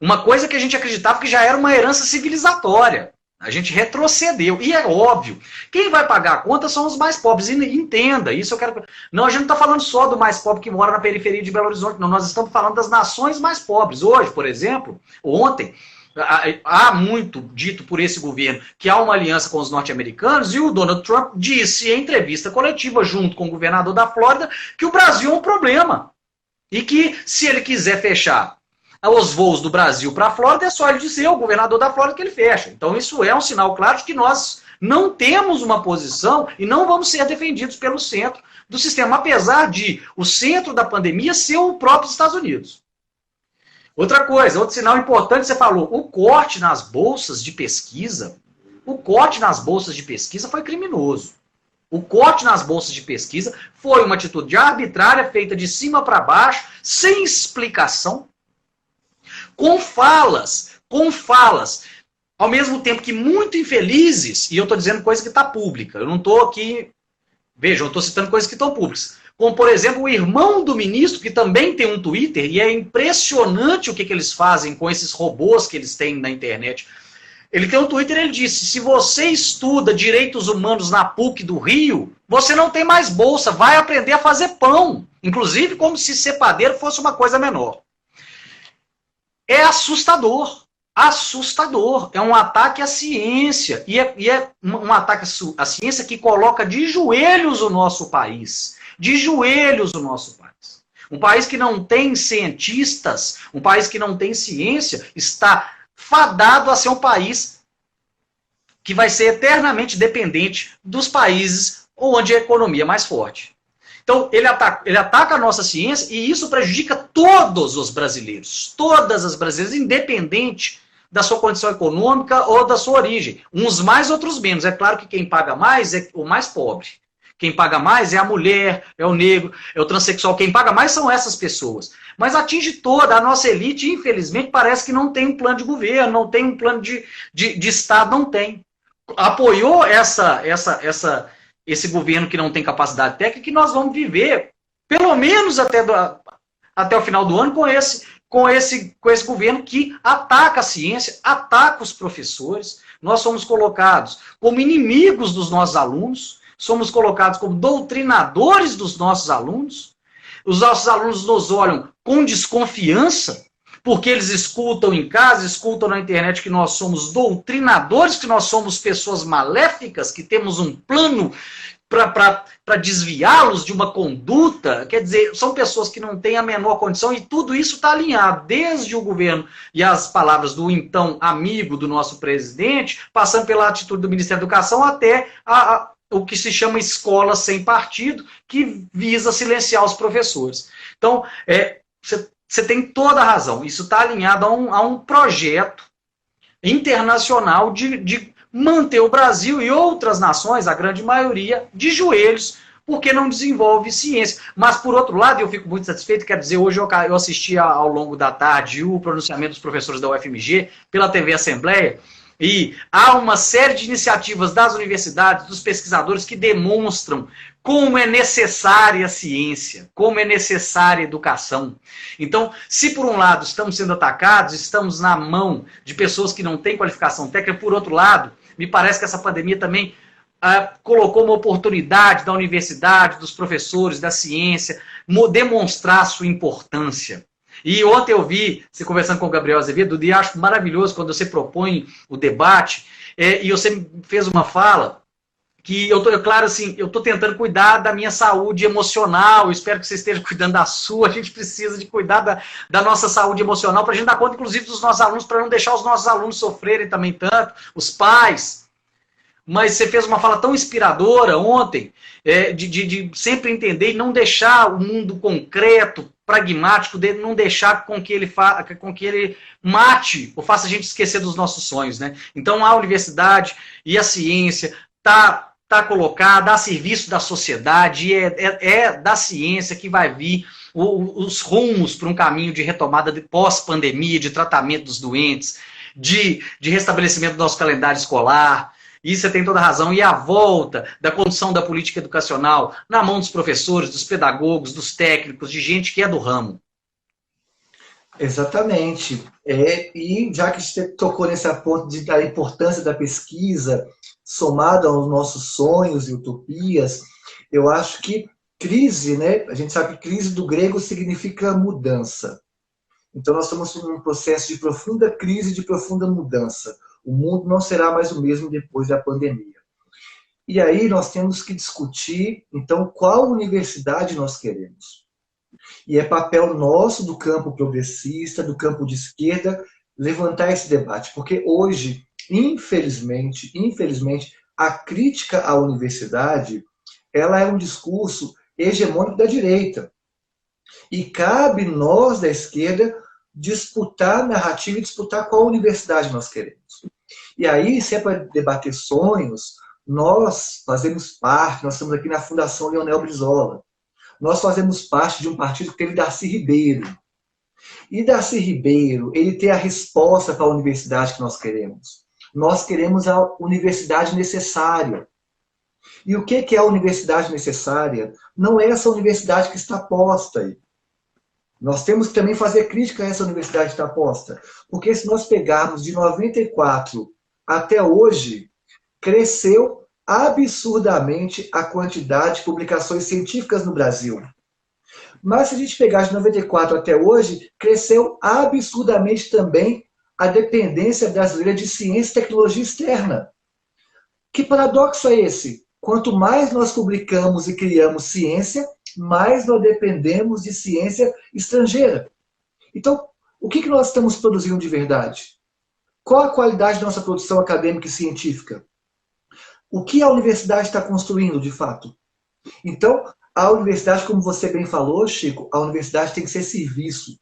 uma coisa que a gente acreditava que já era uma herança civilizatória. A gente retrocedeu. E é óbvio, quem vai pagar a conta são os mais pobres. E entenda, isso eu quero... Não, a gente não está falando só do mais pobre que mora na periferia de Belo Horizonte, não. Nós estamos falando das nações mais pobres. Hoje, por exemplo, ontem, há muito dito por esse governo que há uma aliança com os norte-americanos e o Donald Trump disse em entrevista coletiva, junto com o governador da Flórida, que o Brasil é um problema. E que, se ele quiser fechar os voos do Brasil para a Flórida, é só ele dizer ao governador da Flórida que ele fecha. Então isso é um sinal claro de que nós não temos uma posição e não vamos ser defendidos pelo centro do sistema, apesar de o centro da pandemia ser o próprio Estados Unidos. Outra coisa, outro sinal importante, você falou, o corte nas bolsas de pesquisa, foi criminoso. O corte nas bolsas de pesquisa foi uma atitude arbitrária, feita de cima para baixo, sem explicação, com falas, ao mesmo tempo que muito infelizes, e eu estou dizendo coisa que está pública, eu não estou aqui, vejam, eu estou citando coisas que estão públicas, como, por exemplo, o irmão do ministro, que também tem um Twitter, e é impressionante o que eles fazem com esses robôs que eles têm na internet. Ele tem um Twitter e ele disse, se você estuda direitos humanos na PUC do Rio, você não tem mais bolsa, vai aprender a fazer pão. Inclusive como se ser padeiro fosse uma coisa menor. É assustador. Assustador. É um ataque à ciência. E é um ataque à ciência que coloca de joelhos o nosso país. De joelhos o nosso país. Um país que não tem cientistas, um país que não tem ciência, está fadado a ser um país que vai ser eternamente dependente dos países onde a economia é mais forte. Então, ele ataca a nossa ciência e isso prejudica todos os brasileiros. Todas as brasileiras, independente da sua condição econômica ou da sua origem. Uns mais, outros menos. É claro que quem paga mais é o mais pobre. Quem paga mais é a mulher, é o negro, é o transexual. Quem paga mais são essas pessoas. Mas atinge toda a nossa elite, e, infelizmente, parece que não tem um plano de governo, não tem um plano de Estado, não tem. Apoiou esse governo que não tem capacidade técnica, que nós vamos viver, pelo menos até o final do ano, com esse governo que ataca a ciência, ataca os professores. Nós somos colocados como inimigos dos nossos alunos, somos colocados como doutrinadores dos nossos alunos. Os nossos alunos nos olham com desconfiança, porque eles escutam em casa, escutam na internet que nós somos doutrinadores, que nós somos pessoas maléficas, que temos um plano para desviá-los de uma conduta. Quer dizer, são pessoas que não têm a menor condição e tudo isso está alinhado, desde o governo e as palavras do então amigo do nosso presidente, passando pela atitude do Ministério da Educação até o que se chama escola sem partido, que visa silenciar os professores. Então, você tem toda a razão. Isso está alinhado a um projeto internacional de manter o Brasil e outras nações, a grande maioria, de joelhos, porque não desenvolve ciência. Mas, por outro lado, eu fico muito satisfeito, quer dizer, hoje eu assisti ao longo da tarde o pronunciamento dos professores da UFMG pela TV Assembleia, e há uma série de iniciativas das universidades, dos pesquisadores, que demonstram como é necessária a ciência, como é necessária a educação. Então, se por um lado estamos sendo atacados, estamos na mão de pessoas que não têm qualificação técnica, por outro lado, me parece que essa pandemia também colocou uma oportunidade da universidade, dos professores, da ciência, demonstrar sua importância. E ontem eu vi, você conversando com o Gabriel Azevedo, e acho maravilhoso quando você propõe o debate, e você fez uma fala que claro, assim, eu estou tentando cuidar da minha saúde emocional, espero que você esteja cuidando da sua, a gente precisa de cuidar da nossa saúde emocional, para a gente dar conta, inclusive, dos nossos alunos, para não deixar os nossos alunos sofrerem também tanto, os pais. Mas você fez uma fala tão inspiradora ontem, de sempre entender e não deixar o mundo concreto, pragmático, de não deixar com que ele mate ou faça a gente esquecer dos nossos sonhos, né? Então a universidade e a ciência tá colocada a serviço da sociedade, e é da ciência que vai vir os rumos para um caminho de retomada de pós-pandemia, de tratamento dos doentes, de restabelecimento do nosso calendário escolar. E você tem toda a razão. E a volta da condução da política educacional na mão dos professores, dos pedagogos, dos técnicos, de gente que é do ramo. Exatamente. E já que você tocou nesse ponto da importância da pesquisa, somada aos nossos sonhos e utopias, eu acho que crise, né? A gente sabe que crise do grego significa mudança. Então nós estamos num processo de profunda crise, de profunda mudança. O mundo não será mais o mesmo depois da pandemia. E aí nós temos que discutir, então, qual universidade nós queremos. E é papel nosso, do campo progressista, do campo de esquerda, levantar esse debate. Porque hoje, infelizmente, a crítica à universidade, ela é um discurso hegemônico da direita. E cabe nós, da esquerda, disputar a narrativa e disputar qual universidade nós queremos. E aí, se é para debater sonhos, nós fazemos parte, nós estamos aqui na Fundação Leonel Brizola, nós fazemos parte de um partido que teve Darcy Ribeiro. E Darcy Ribeiro, ele tem a resposta para a universidade que nós queremos. Nós queremos a universidade necessária. E o que é a universidade necessária? Não é essa universidade que está posta aí. Nós temos que também fazer crítica a essa universidade que está posta. Porque se nós pegarmos de 94 até hoje, cresceu absurdamente a quantidade de publicações científicas no Brasil. Mas se a gente pegar de 94 até hoje, cresceu absurdamente também a dependência brasileira de ciência e tecnologia externa. Que paradoxo é esse? Quanto mais nós publicamos e criamos ciência, mais nós dependemos de ciência estrangeira. Então, o que nós estamos produzindo de verdade? Qual a qualidade da nossa produção acadêmica e científica? O que a universidade está construindo, de fato? Então, a universidade, como você bem falou, Chico, a universidade tem que ser serviço.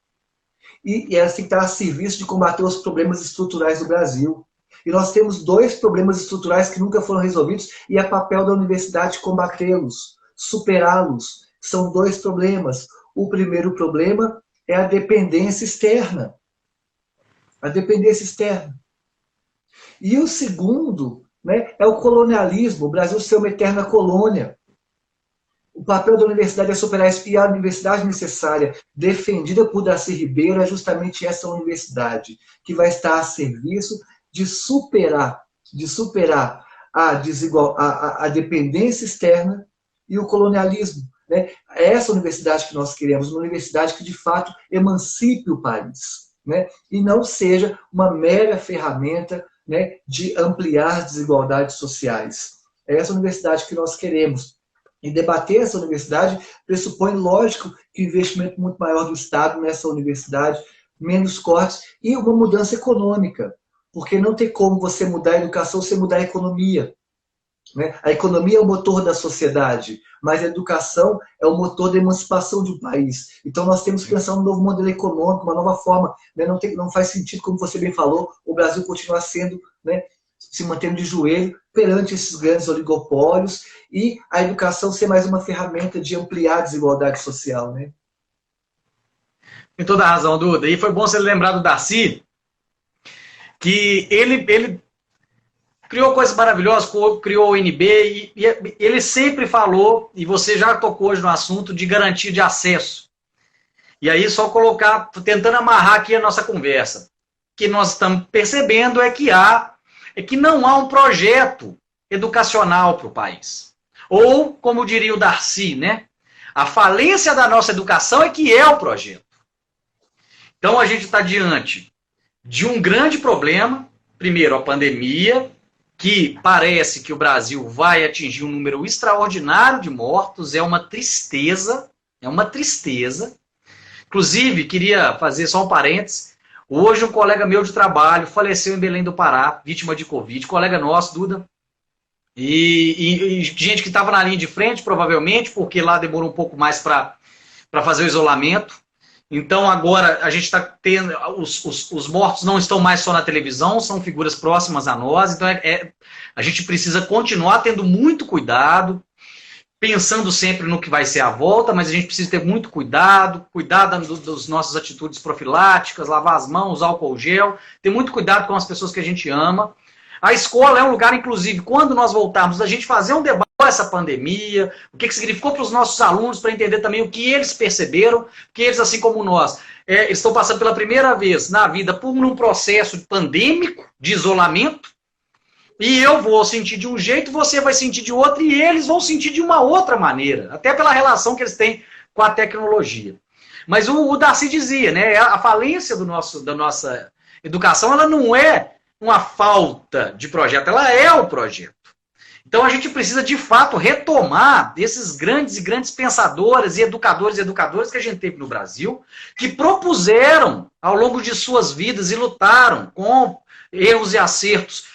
E ela tem que estar a serviço de combater os problemas estruturais do Brasil. E nós temos 2 problemas estruturais que nunca foram resolvidos e é papel da universidade combatê-los, superá-los. São 2 problemas. O primeiro problema é a dependência externa. A dependência externa. E o segundo, né, é o colonialismo, o Brasil ser uma eterna colônia. O papel da universidade é superar isso. E a universidade necessária, defendida por Darcy Ribeiro, é justamente essa universidade, que vai estar a serviço de superar a dependência externa e o colonialismo. Né? É essa universidade que nós queremos, uma universidade que, de fato, emancipe o país, né? E não seja uma mera ferramenta, né, de ampliar desigualdades sociais. É essa universidade que nós queremos. E debater essa universidade pressupõe, lógico, que investimento muito maior do Estado nessa universidade, menos cortes e uma mudança econômica. Porque não tem como você mudar a educação sem mudar a economia. Né? A economia é o motor da sociedade, mas a educação é o motor da emancipação de um país. Então nós temos que pensar um novo modelo econômico, uma nova forma. Né? Não faz sentido, como você bem falou, o Brasil continuar sendo, né, se mantendo de joelho perante esses grandes oligopólios e a educação ser mais uma ferramenta de ampliar a desigualdade social. Né? Tem toda a razão, Duda. E foi bom você lembrar do Darcy, que ele criou coisas maravilhosas, criou o UNB, e ele sempre falou, e você já tocou hoje no assunto, de garantia de acesso. E aí só colocar, tentando amarrar aqui a nossa conversa, que nós estamos percebendo é que não há um projeto educacional para o país. Ou, como diria o Darcy, né? A falência da nossa educação é que é o projeto. Então a gente está diante de um grande problema. Primeiro, a pandemia, que parece que o Brasil vai atingir um número extraordinário de mortos, é uma tristeza, Inclusive, queria fazer só um parênteses, hoje um colega meu de trabalho faleceu em Belém do Pará, vítima de Covid, colega nosso, Duda, e gente que estava na linha de frente, provavelmente, porque lá demorou um pouco mais para fazer o isolamento. Então agora a gente está tendo, os mortos não estão mais só na televisão, são figuras próximas a nós, então a gente precisa continuar tendo muito cuidado, pensando sempre no que vai ser a volta, mas a gente precisa ter muito cuidado das nossas atitudes profiláticas, lavar as mãos, álcool gel, ter muito cuidado com as pessoas que a gente ama. A escola é um lugar, inclusive, quando nós voltarmos, a gente fazer um debate com essa pandemia, o que significou para os nossos alunos, para entender também o que eles perceberam, que eles, assim como nós, estão passando pela primeira vez na vida por um processo pandêmico, de isolamento, e eu vou sentir de um jeito, você vai sentir de outro, e eles vão sentir de uma outra maneira, até pela relação que eles têm com a tecnologia. Mas o Darcy dizia, né, a falência da nossa educação, ela não é uma falta de projeto, ela é o projeto. Então a gente precisa, de fato, retomar desses grandes e grandes pensadores e educadoras que a gente teve no Brasil, que propuseram ao longo de suas vidas e lutaram com erros e acertos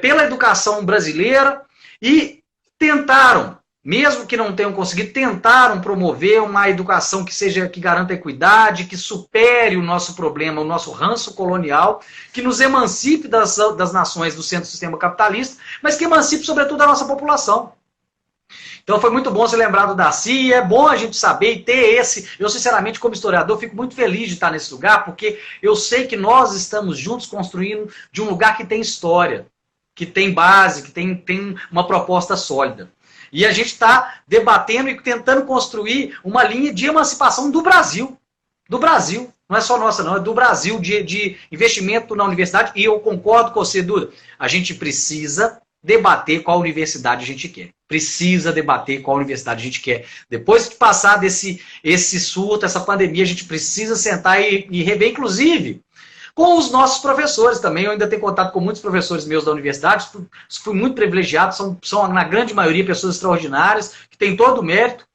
pela educação brasileira e tentaram, mesmo que não tenham conseguido, tentaram promover uma educação que garanta equidade, que supere o nosso problema, o nosso ranço colonial, que nos emancipe das nações do centro do sistema capitalista, mas que emancipe, sobretudo, a nossa população. Então foi muito bom você lembrar do Darcy, e é bom a gente saber e ter esse... Eu, sinceramente, como historiador, fico muito feliz de estar nesse lugar, porque eu sei que nós estamos juntos construindo de um lugar que tem história, que tem base, que tem uma proposta sólida. E a gente está debatendo e tentando construir uma linha de emancipação do Brasil. Do Brasil. Não é só nossa, não. É do Brasil de investimento na universidade. E eu concordo com você, Duda. A gente precisa debater qual universidade a gente quer. Precisa debater qual universidade a gente quer. Depois de passar esse surto, essa pandemia, a gente precisa sentar e rever, inclusive, com os nossos professores também. Eu ainda tenho contato com muitos professores meus da universidade, fui muito privilegiado, são na grande maioria pessoas extraordinárias, que têm todo o mérito,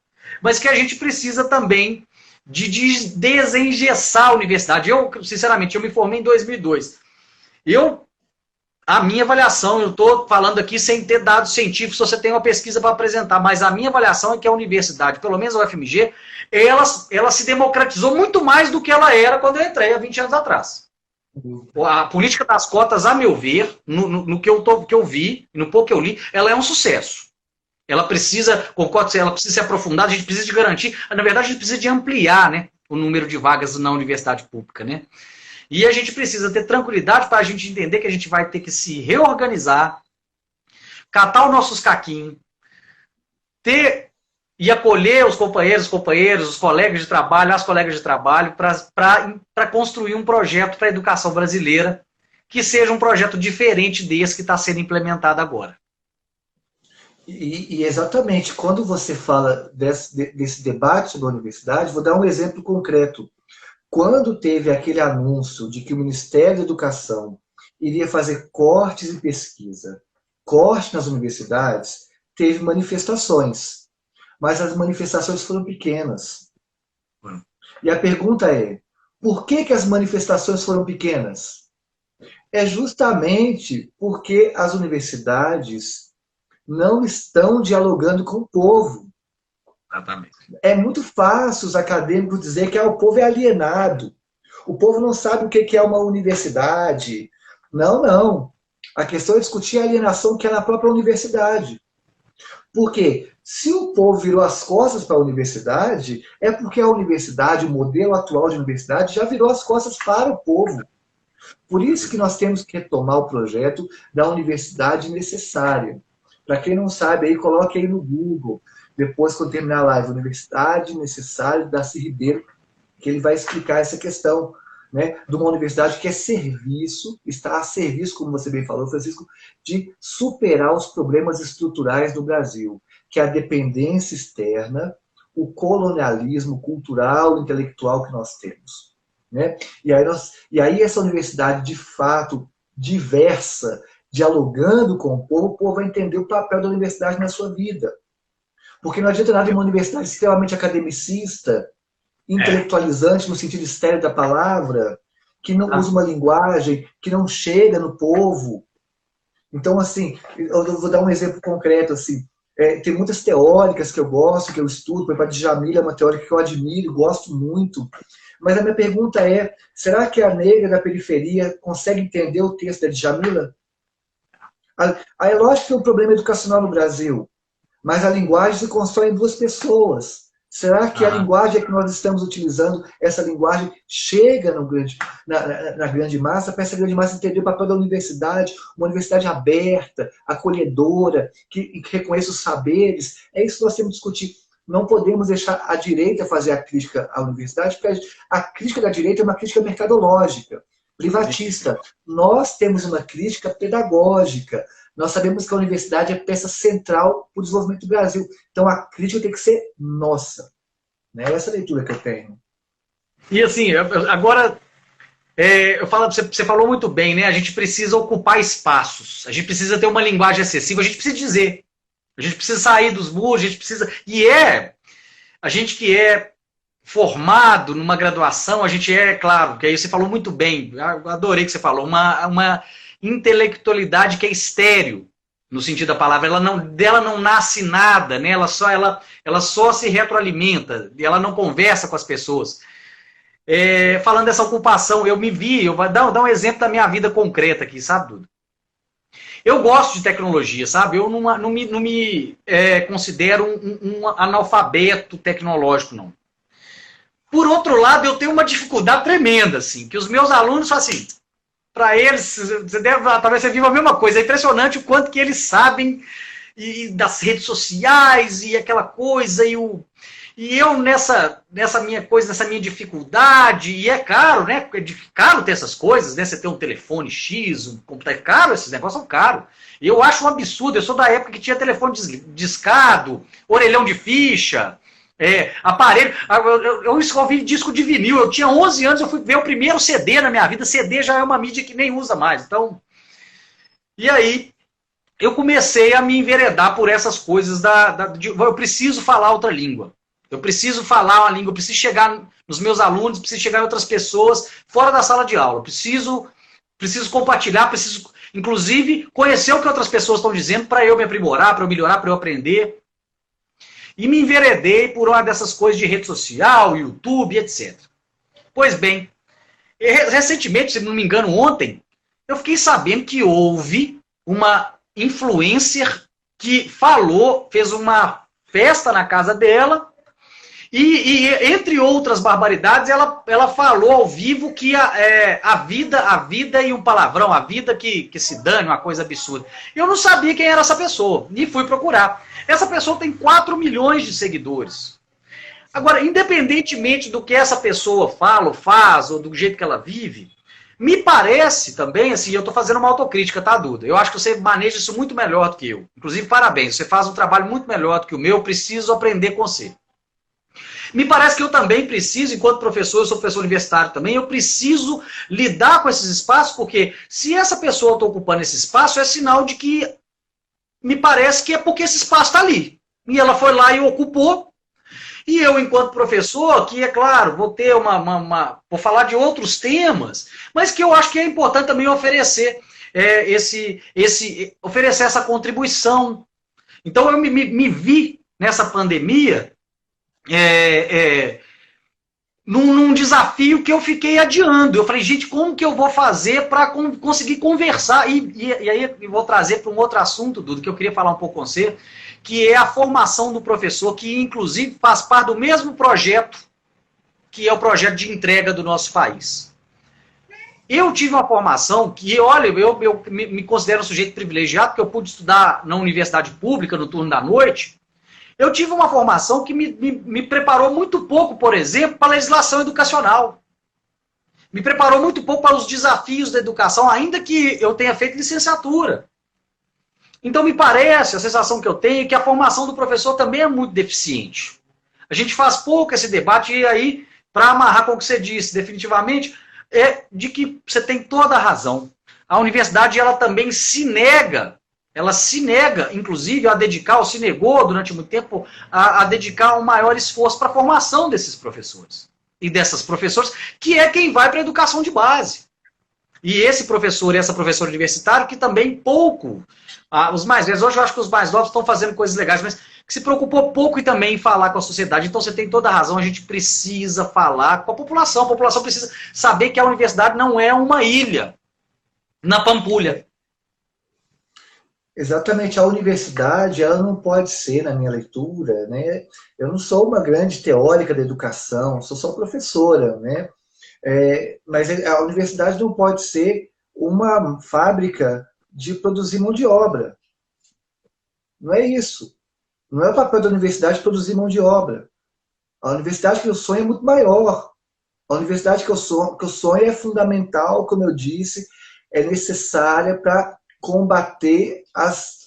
mas que a gente precisa também de desengessar a universidade. Eu, sinceramente, eu me formei em 2002. A minha avaliação, eu estou falando aqui sem ter dados científicos, se você tem uma pesquisa para apresentar, mas a minha avaliação é que a universidade, pelo menos a UFMG, ela se democratizou muito mais do que ela era quando eu entrei há 20 anos atrás. A política das cotas, a meu ver, no que eu vi, no pouco que eu li, ela é um sucesso. Ela precisa, concordo, ela precisa ser aprofundada, a gente precisa de garantir, na verdade a gente precisa de ampliar, né, o número de vagas na universidade pública, né? E a gente precisa ter tranquilidade para a gente entender que a gente vai ter que se reorganizar, catar os nossos caquinhos, e acolher os companheiros, os colegas de trabalho, as colegas de trabalho, para construir um projeto para a educação brasileira que seja um projeto diferente desse que está sendo implementado agora. E exatamente, quando você fala desse debate sobre a universidade, vou dar um exemplo concreto. Quando teve aquele anúncio de que o Ministério da Educação iria fazer cortes em pesquisa, corte nas universidades, teve manifestações. Mas as manifestações foram pequenas. E a pergunta é, por que as manifestações foram pequenas? É justamente porque as universidades não estão dialogando com o povo. Exatamente. É muito fácil os acadêmicos dizer que o povo é alienado. O povo não sabe o que é uma universidade. Não. A questão é discutir a alienação que é na própria universidade. Por quê? Se o povo virou as costas para a universidade, é porque a universidade, o modelo atual de universidade, já virou as costas para o povo. Por isso que nós temos que retomar o projeto da universidade necessária. Para quem não sabe, aí coloque aí no Google. Depois, quando terminar a live, Universidade Necessária, Darcy Ribeiro, que ele vai explicar essa questão, né, de uma universidade que é serviço, está a serviço, como você bem falou, Francisco, de superar os problemas estruturais do Brasil, que é a dependência externa, o colonialismo cultural, intelectual que nós temos. Né? E aí essa universidade, de fato, diversa, dialogando com o povo vai entender o papel da universidade na sua vida. Porque não adianta nada uma universidade extremamente academicista, intelectualizante no sentido estéril da palavra, que não usa uma linguagem, que não chega no povo. Então, assim, eu vou dar um exemplo concreto, assim, tem muitas teóricas que eu gosto, que eu estudo, por exemplo, a Djamila é uma teórica que eu admiro, gosto muito, mas a minha pergunta é, será que a negra da periferia consegue entender o texto da Djamila? É lógico que tem um problema educacional no Brasil, mas a linguagem se constrói em duas pessoas. Será que a linguagem que nós estamos utilizando, essa linguagem chega na grande massa, para essa grande massa entender o papel da universidade, uma universidade aberta, acolhedora, que reconheça os saberes? É isso que nós temos que discutir. Não podemos deixar a direita fazer a crítica à universidade, porque a crítica da direita é uma crítica mercadológica, privatista. Nós temos uma crítica pedagógica. Nós sabemos que a universidade é peça central para o desenvolvimento do Brasil. Então a crítica tem que ser nossa. Né? Essa é a leitura que eu tenho. E assim, agora, você falou muito bem, né? A gente precisa ocupar espaços. A gente precisa ter uma linguagem acessível. A gente precisa dizer. A gente precisa sair dos muros. A gente precisa... A gente que é formado numa graduação, a gente claro, que aí você falou muito bem. Eu adorei que você falou. Uma intelectualidade que é estéril, no sentido da palavra, dela não nasce nada, né? Ela só se retroalimenta, ela não conversa com as pessoas. Falando dessa ocupação, eu vou dar um exemplo da minha vida concreta aqui, sabe, Duda? Eu gosto de tecnologia, sabe? Eu não me considero um analfabeto tecnológico, não. Por outro lado, eu tenho uma dificuldade tremenda, assim, que os meus alunos falam assim... Para eles, talvez você viva a mesma coisa. É impressionante o quanto que eles sabem e das redes sociais, e aquela coisa, e eu nessa minha coisa, nessa minha dificuldade, e é caro, né? É caro ter essas coisas, né? Você ter um telefone X, um computador, é caro, esses negócios são caros. E eu acho um absurdo, eu sou da época que tinha telefone discado, orelhão de ficha, aparelho. Eu ouvi disco de vinil, eu tinha 11 anos, eu fui ver o primeiro CD na minha vida. CD já é uma mídia que nem usa mais. Então, e aí eu comecei a me enveredar por essas coisas eu preciso falar outra língua. Eu preciso falar uma língua, eu preciso chegar nos meus alunos, preciso chegar em outras pessoas fora da sala de aula. Preciso compartilhar, preciso, inclusive, conhecer o que outras pessoas estão dizendo para eu me aprimorar, para eu melhorar, para eu aprender. E me enveredei por uma dessas coisas de rede social, YouTube, etc. Pois bem, recentemente, se não me engano, ontem, eu fiquei sabendo que houve uma influencer que fez uma festa na casa dela e entre outras barbaridades, ela falou ao vivo que a vida e um palavrão, a vida que se dane, uma coisa absurda. Eu não sabia quem era essa pessoa, e fui procurar. Essa pessoa tem 4 milhões de seguidores. Agora, independentemente do que essa pessoa fala, ou faz, ou do jeito que ela vive, me parece também, assim, eu estou fazendo uma autocrítica, tá, Duda? Eu acho que você maneja isso muito melhor do que eu. Inclusive, parabéns, você faz um trabalho muito melhor do que o meu, eu preciso aprender com você. Me parece que eu também preciso, enquanto professor, eu sou professor universitário também, eu preciso lidar com esses espaços, porque se essa pessoa está ocupando esse espaço, é sinal de que me parece que é porque esse espaço está ali. E ela foi lá e ocupou. E eu, enquanto professor, que é claro, vou ter vou falar de outros temas, mas que eu acho que é importante também oferecer oferecer essa contribuição. Então eu me vi nessa pandemia num desafio que eu fiquei adiando. Eu falei, gente, como que eu vou fazer para conseguir conversar? E aí eu vou trazer para um outro assunto, Dudu, que eu queria falar um pouco com você, que é a formação do professor, que inclusive faz parte do mesmo projeto, que é o projeto de entrega do nosso país. Eu tive uma formação que, olha, eu me considero um sujeito privilegiado, porque eu pude estudar na universidade pública, no turno da noite. Eu tive uma formação que me preparou muito pouco, por exemplo, para a legislação educacional. Me preparou muito pouco para os desafios da educação, ainda que eu tenha feito licenciatura. Então me parece, a sensação que eu tenho, é que a formação do professor também é muito deficiente. A gente faz pouco esse debate, e aí, para amarrar com o que você disse, definitivamente, é de que você tem toda a razão. A universidade, ela também se nega, inclusive, a dedicar, ou se negou durante muito tempo, a dedicar um maior esforço para a formação desses professores e dessas professoras, que é quem vai para a educação de base. E esse professor e essa professora universitária, que também pouco, os mais velhos, hoje eu acho que os mais novos estão fazendo coisas legais, mas que se preocupou pouco e também em falar com a sociedade. Então você tem toda a razão, a gente precisa falar com a população precisa saber que a universidade não é uma ilha na Pampulha. Exatamente, a universidade, ela não pode ser, na minha leitura, né? Eu não sou uma grande teórica da educação, sou só professora, né? Mas a universidade não pode ser uma fábrica de produzir mão de obra. Não é isso. Não é o papel da universidade produzir mão de obra. A universidade que eu sonho é muito maior. A universidade que eu sonho é fundamental, como eu disse, é necessária para combater os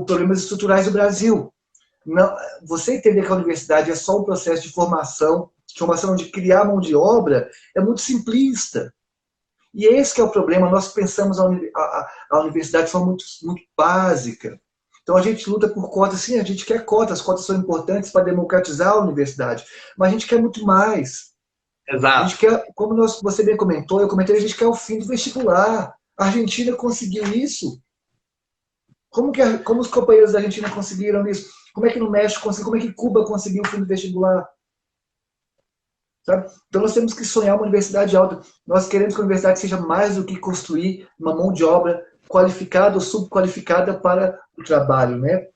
problemas estruturais do Brasil. Não, você entender que a universidade é só um processo de formação de criar mão de obra, é muito simplista. E esse que é o problema. Nós pensamos a universidade de forma muito, muito básica. Então a gente luta por cotas, sim, a gente quer cotas, as cotas são importantes para democratizar a universidade, mas a gente quer muito mais. Exato. A gente quer, como você bem comentou, eu comentei, a gente quer o fim do vestibular. A Argentina conseguiu isso. Como os companheiros da Argentina conseguiram isso? Como é que no México conseguiu? Como é que Cuba conseguiu o fim do vestibular? Sabe? Então nós temos que sonhar uma universidade alta. Nós queremos que a universidade seja mais do que construir uma mão de obra qualificada ou subqualificada para o trabalho, né?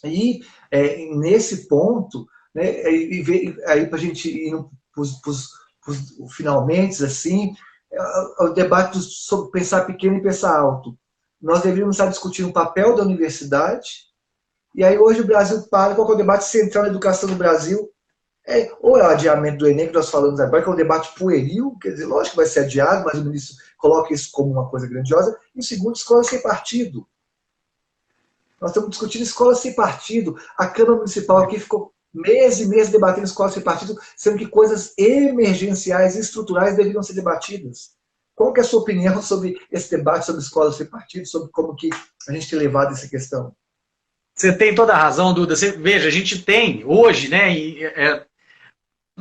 E nesse ponto, né, aí para a gente ir para os finalmente, assim, o debate sobre pensar pequeno e pensar alto. Nós deveríamos estar discutindo o papel da universidade E aí hoje o Brasil para, qual que é o debate central na educação do Brasil? Ou é o adiamento do Enem, que nós falamos agora, que é um debate pueril, quer dizer, lógico que vai ser adiado, mas o ministro coloca isso como uma coisa grandiosa. E o segundo, escola sem partido. Nós estamos discutindo escola sem partido. A Câmara Municipal aqui ficou meses e meses debatendo escola sem partido, sendo que coisas emergenciais e estruturais deveriam ser debatidas. Qual que é a sua opinião sobre esse debate sobre escola sem partido, sobre como que a gente tem levado essa questão? Você tem toda a razão, Duda. Veja, a gente tem hoje, né,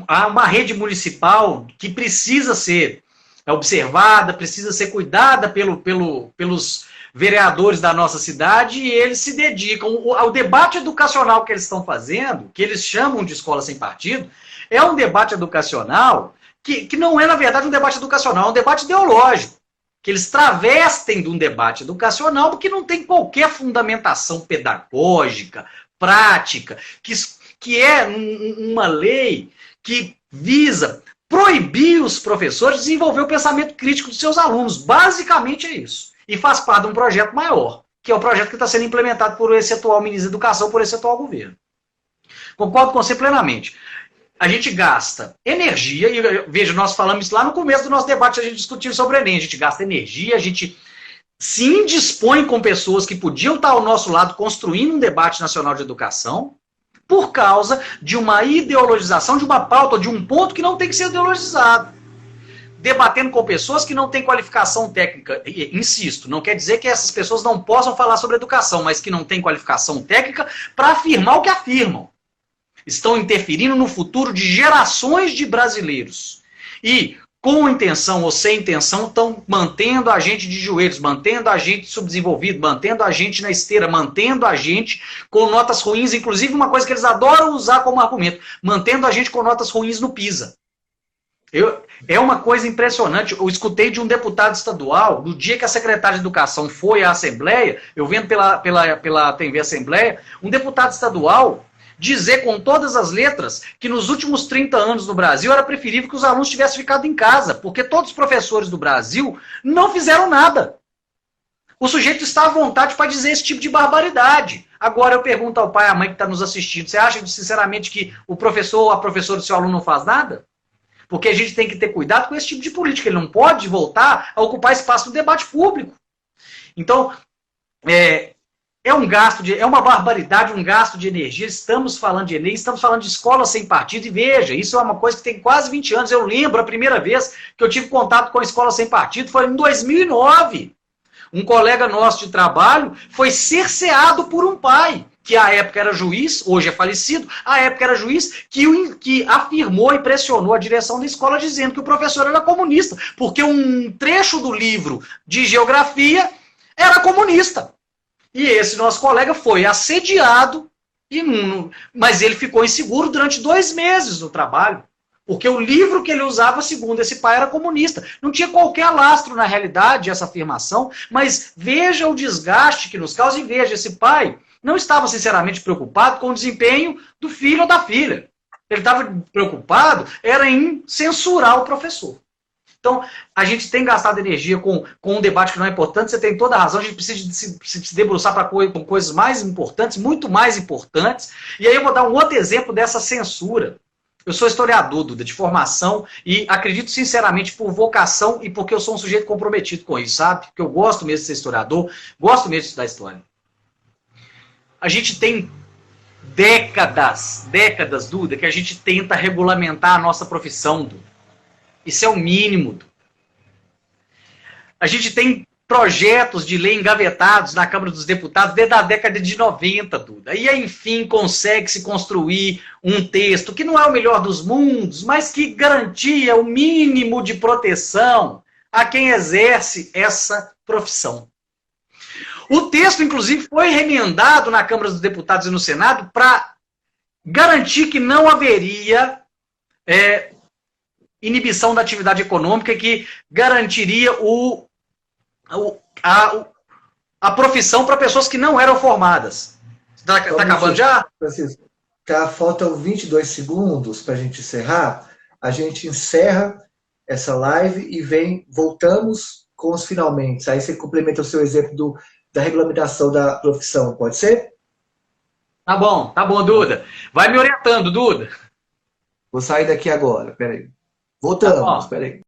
há uma rede municipal que precisa ser observada, precisa ser cuidada pelos vereadores da nossa cidade, e eles se dedicam ao debate educacional que eles estão fazendo, que eles chamam de escola sem partido, é um debate educacional que não é, na verdade, um debate educacional, é um debate ideológico, que eles travestem de um debate educacional porque não tem qualquer fundamentação pedagógica, prática, que é uma lei que visa proibir os professores de desenvolver o pensamento crítico dos seus alunos. Basicamente é isso. E faz parte de um projeto maior, que é o projeto que está sendo implementado por esse atual ministro da Educação, por esse atual governo. Concordo com você plenamente. A gente gasta energia, e veja, nós falamos isso lá no começo do nosso debate, a gente discutiu sobre o Enem, a gente gasta energia, a gente se indispõe com pessoas que podiam estar ao nosso lado construindo um debate nacional de educação, por causa de uma ideologização, de uma pauta, de um ponto que não tem que ser ideologizado. Debatendo com pessoas que não têm qualificação técnica. E, insisto, não quer dizer que essas pessoas não possam falar sobre educação, mas que não têm qualificação técnica para afirmar o que afirmam. Estão interferindo no futuro de gerações de brasileiros. E, com intenção ou sem intenção, estão mantendo a gente de joelhos, mantendo a gente subdesenvolvido, mantendo a gente na esteira, mantendo a gente com notas ruins, inclusive uma coisa que eles adoram usar como argumento, mantendo a gente com notas ruins no PISA. É uma coisa impressionante. Eu escutei de um deputado estadual, no dia que a secretária de Educação foi à Assembleia, eu vendo pela TV Assembleia, um deputado estadual dizer com todas as letras que nos últimos 30 anos no Brasil era preferível que os alunos tivessem ficado em casa, porque todos os professores do Brasil não fizeram nada. O sujeito está à vontade para dizer esse tipo de barbaridade. Agora eu pergunto ao pai e à mãe que está nos assistindo, você acha sinceramente que o professor ou a professora do seu aluno não faz nada? Porque a gente tem que ter cuidado com esse tipo de política. Ele não pode voltar a ocupar espaço no debate público. Então, é uma barbaridade, um gasto de energia. Estamos falando de Enem, estamos falando de escola sem partido. E veja, isso é uma coisa que tem quase 20 anos. Eu lembro a primeira vez que eu tive contato com a escola sem partido foi em 2009. Um colega nosso de trabalho foi cerceado por um pai, que à época era juiz, hoje é falecido, à época era juiz, que afirmou e pressionou a direção da escola dizendo que o professor era comunista, porque um trecho do livro de geografia era comunista. E esse nosso colega foi assediado, mas ele ficou inseguro durante 2 meses no trabalho, porque o livro que ele usava, segundo esse pai, era comunista. Não tinha qualquer lastro na realidade essa afirmação, mas veja o desgaste que nos causa e veja, esse pai não estava sinceramente preocupado com o desempenho do filho ou da filha. Ele estava preocupado era em censurar o professor. Então, a gente tem gastado energia com um debate que não é importante, você tem toda a razão, a gente precisa se debruçar com coisas mais importantes, muito mais importantes. E aí eu vou dar um outro exemplo dessa censura. Eu sou historiador, Duda, de formação, e acredito sinceramente por vocação e porque eu sou um sujeito comprometido com isso, sabe? Porque eu gosto mesmo de ser historiador, gosto mesmo de estudar história. A gente tem décadas, Duda, que a gente tenta regulamentar a nossa profissão, Duda. Isso é o mínimo, Duda. A gente tem projetos de lei engavetados na Câmara dos Deputados desde a década de 90, Duda. E aí, enfim, consegue-se construir um texto que não é o melhor dos mundos, mas que garantia o mínimo de proteção a quem exerce essa profissão. O texto, inclusive, foi remendado na Câmara dos Deputados e no Senado para garantir que não haveria inibição da atividade econômica, que garantiria a profissão para pessoas que não eram formadas. Está acabando já? Francisco, faltam 22 segundos para a gente encerrar. A gente encerra essa live e voltamos com os finalmente. Aí você complementa o seu exemplo da regulamentação da profissão, pode ser? Tá bom, Duda. Vai me orientando, Duda. Vou sair daqui agora, peraí. Voltamos, Tá, peraí.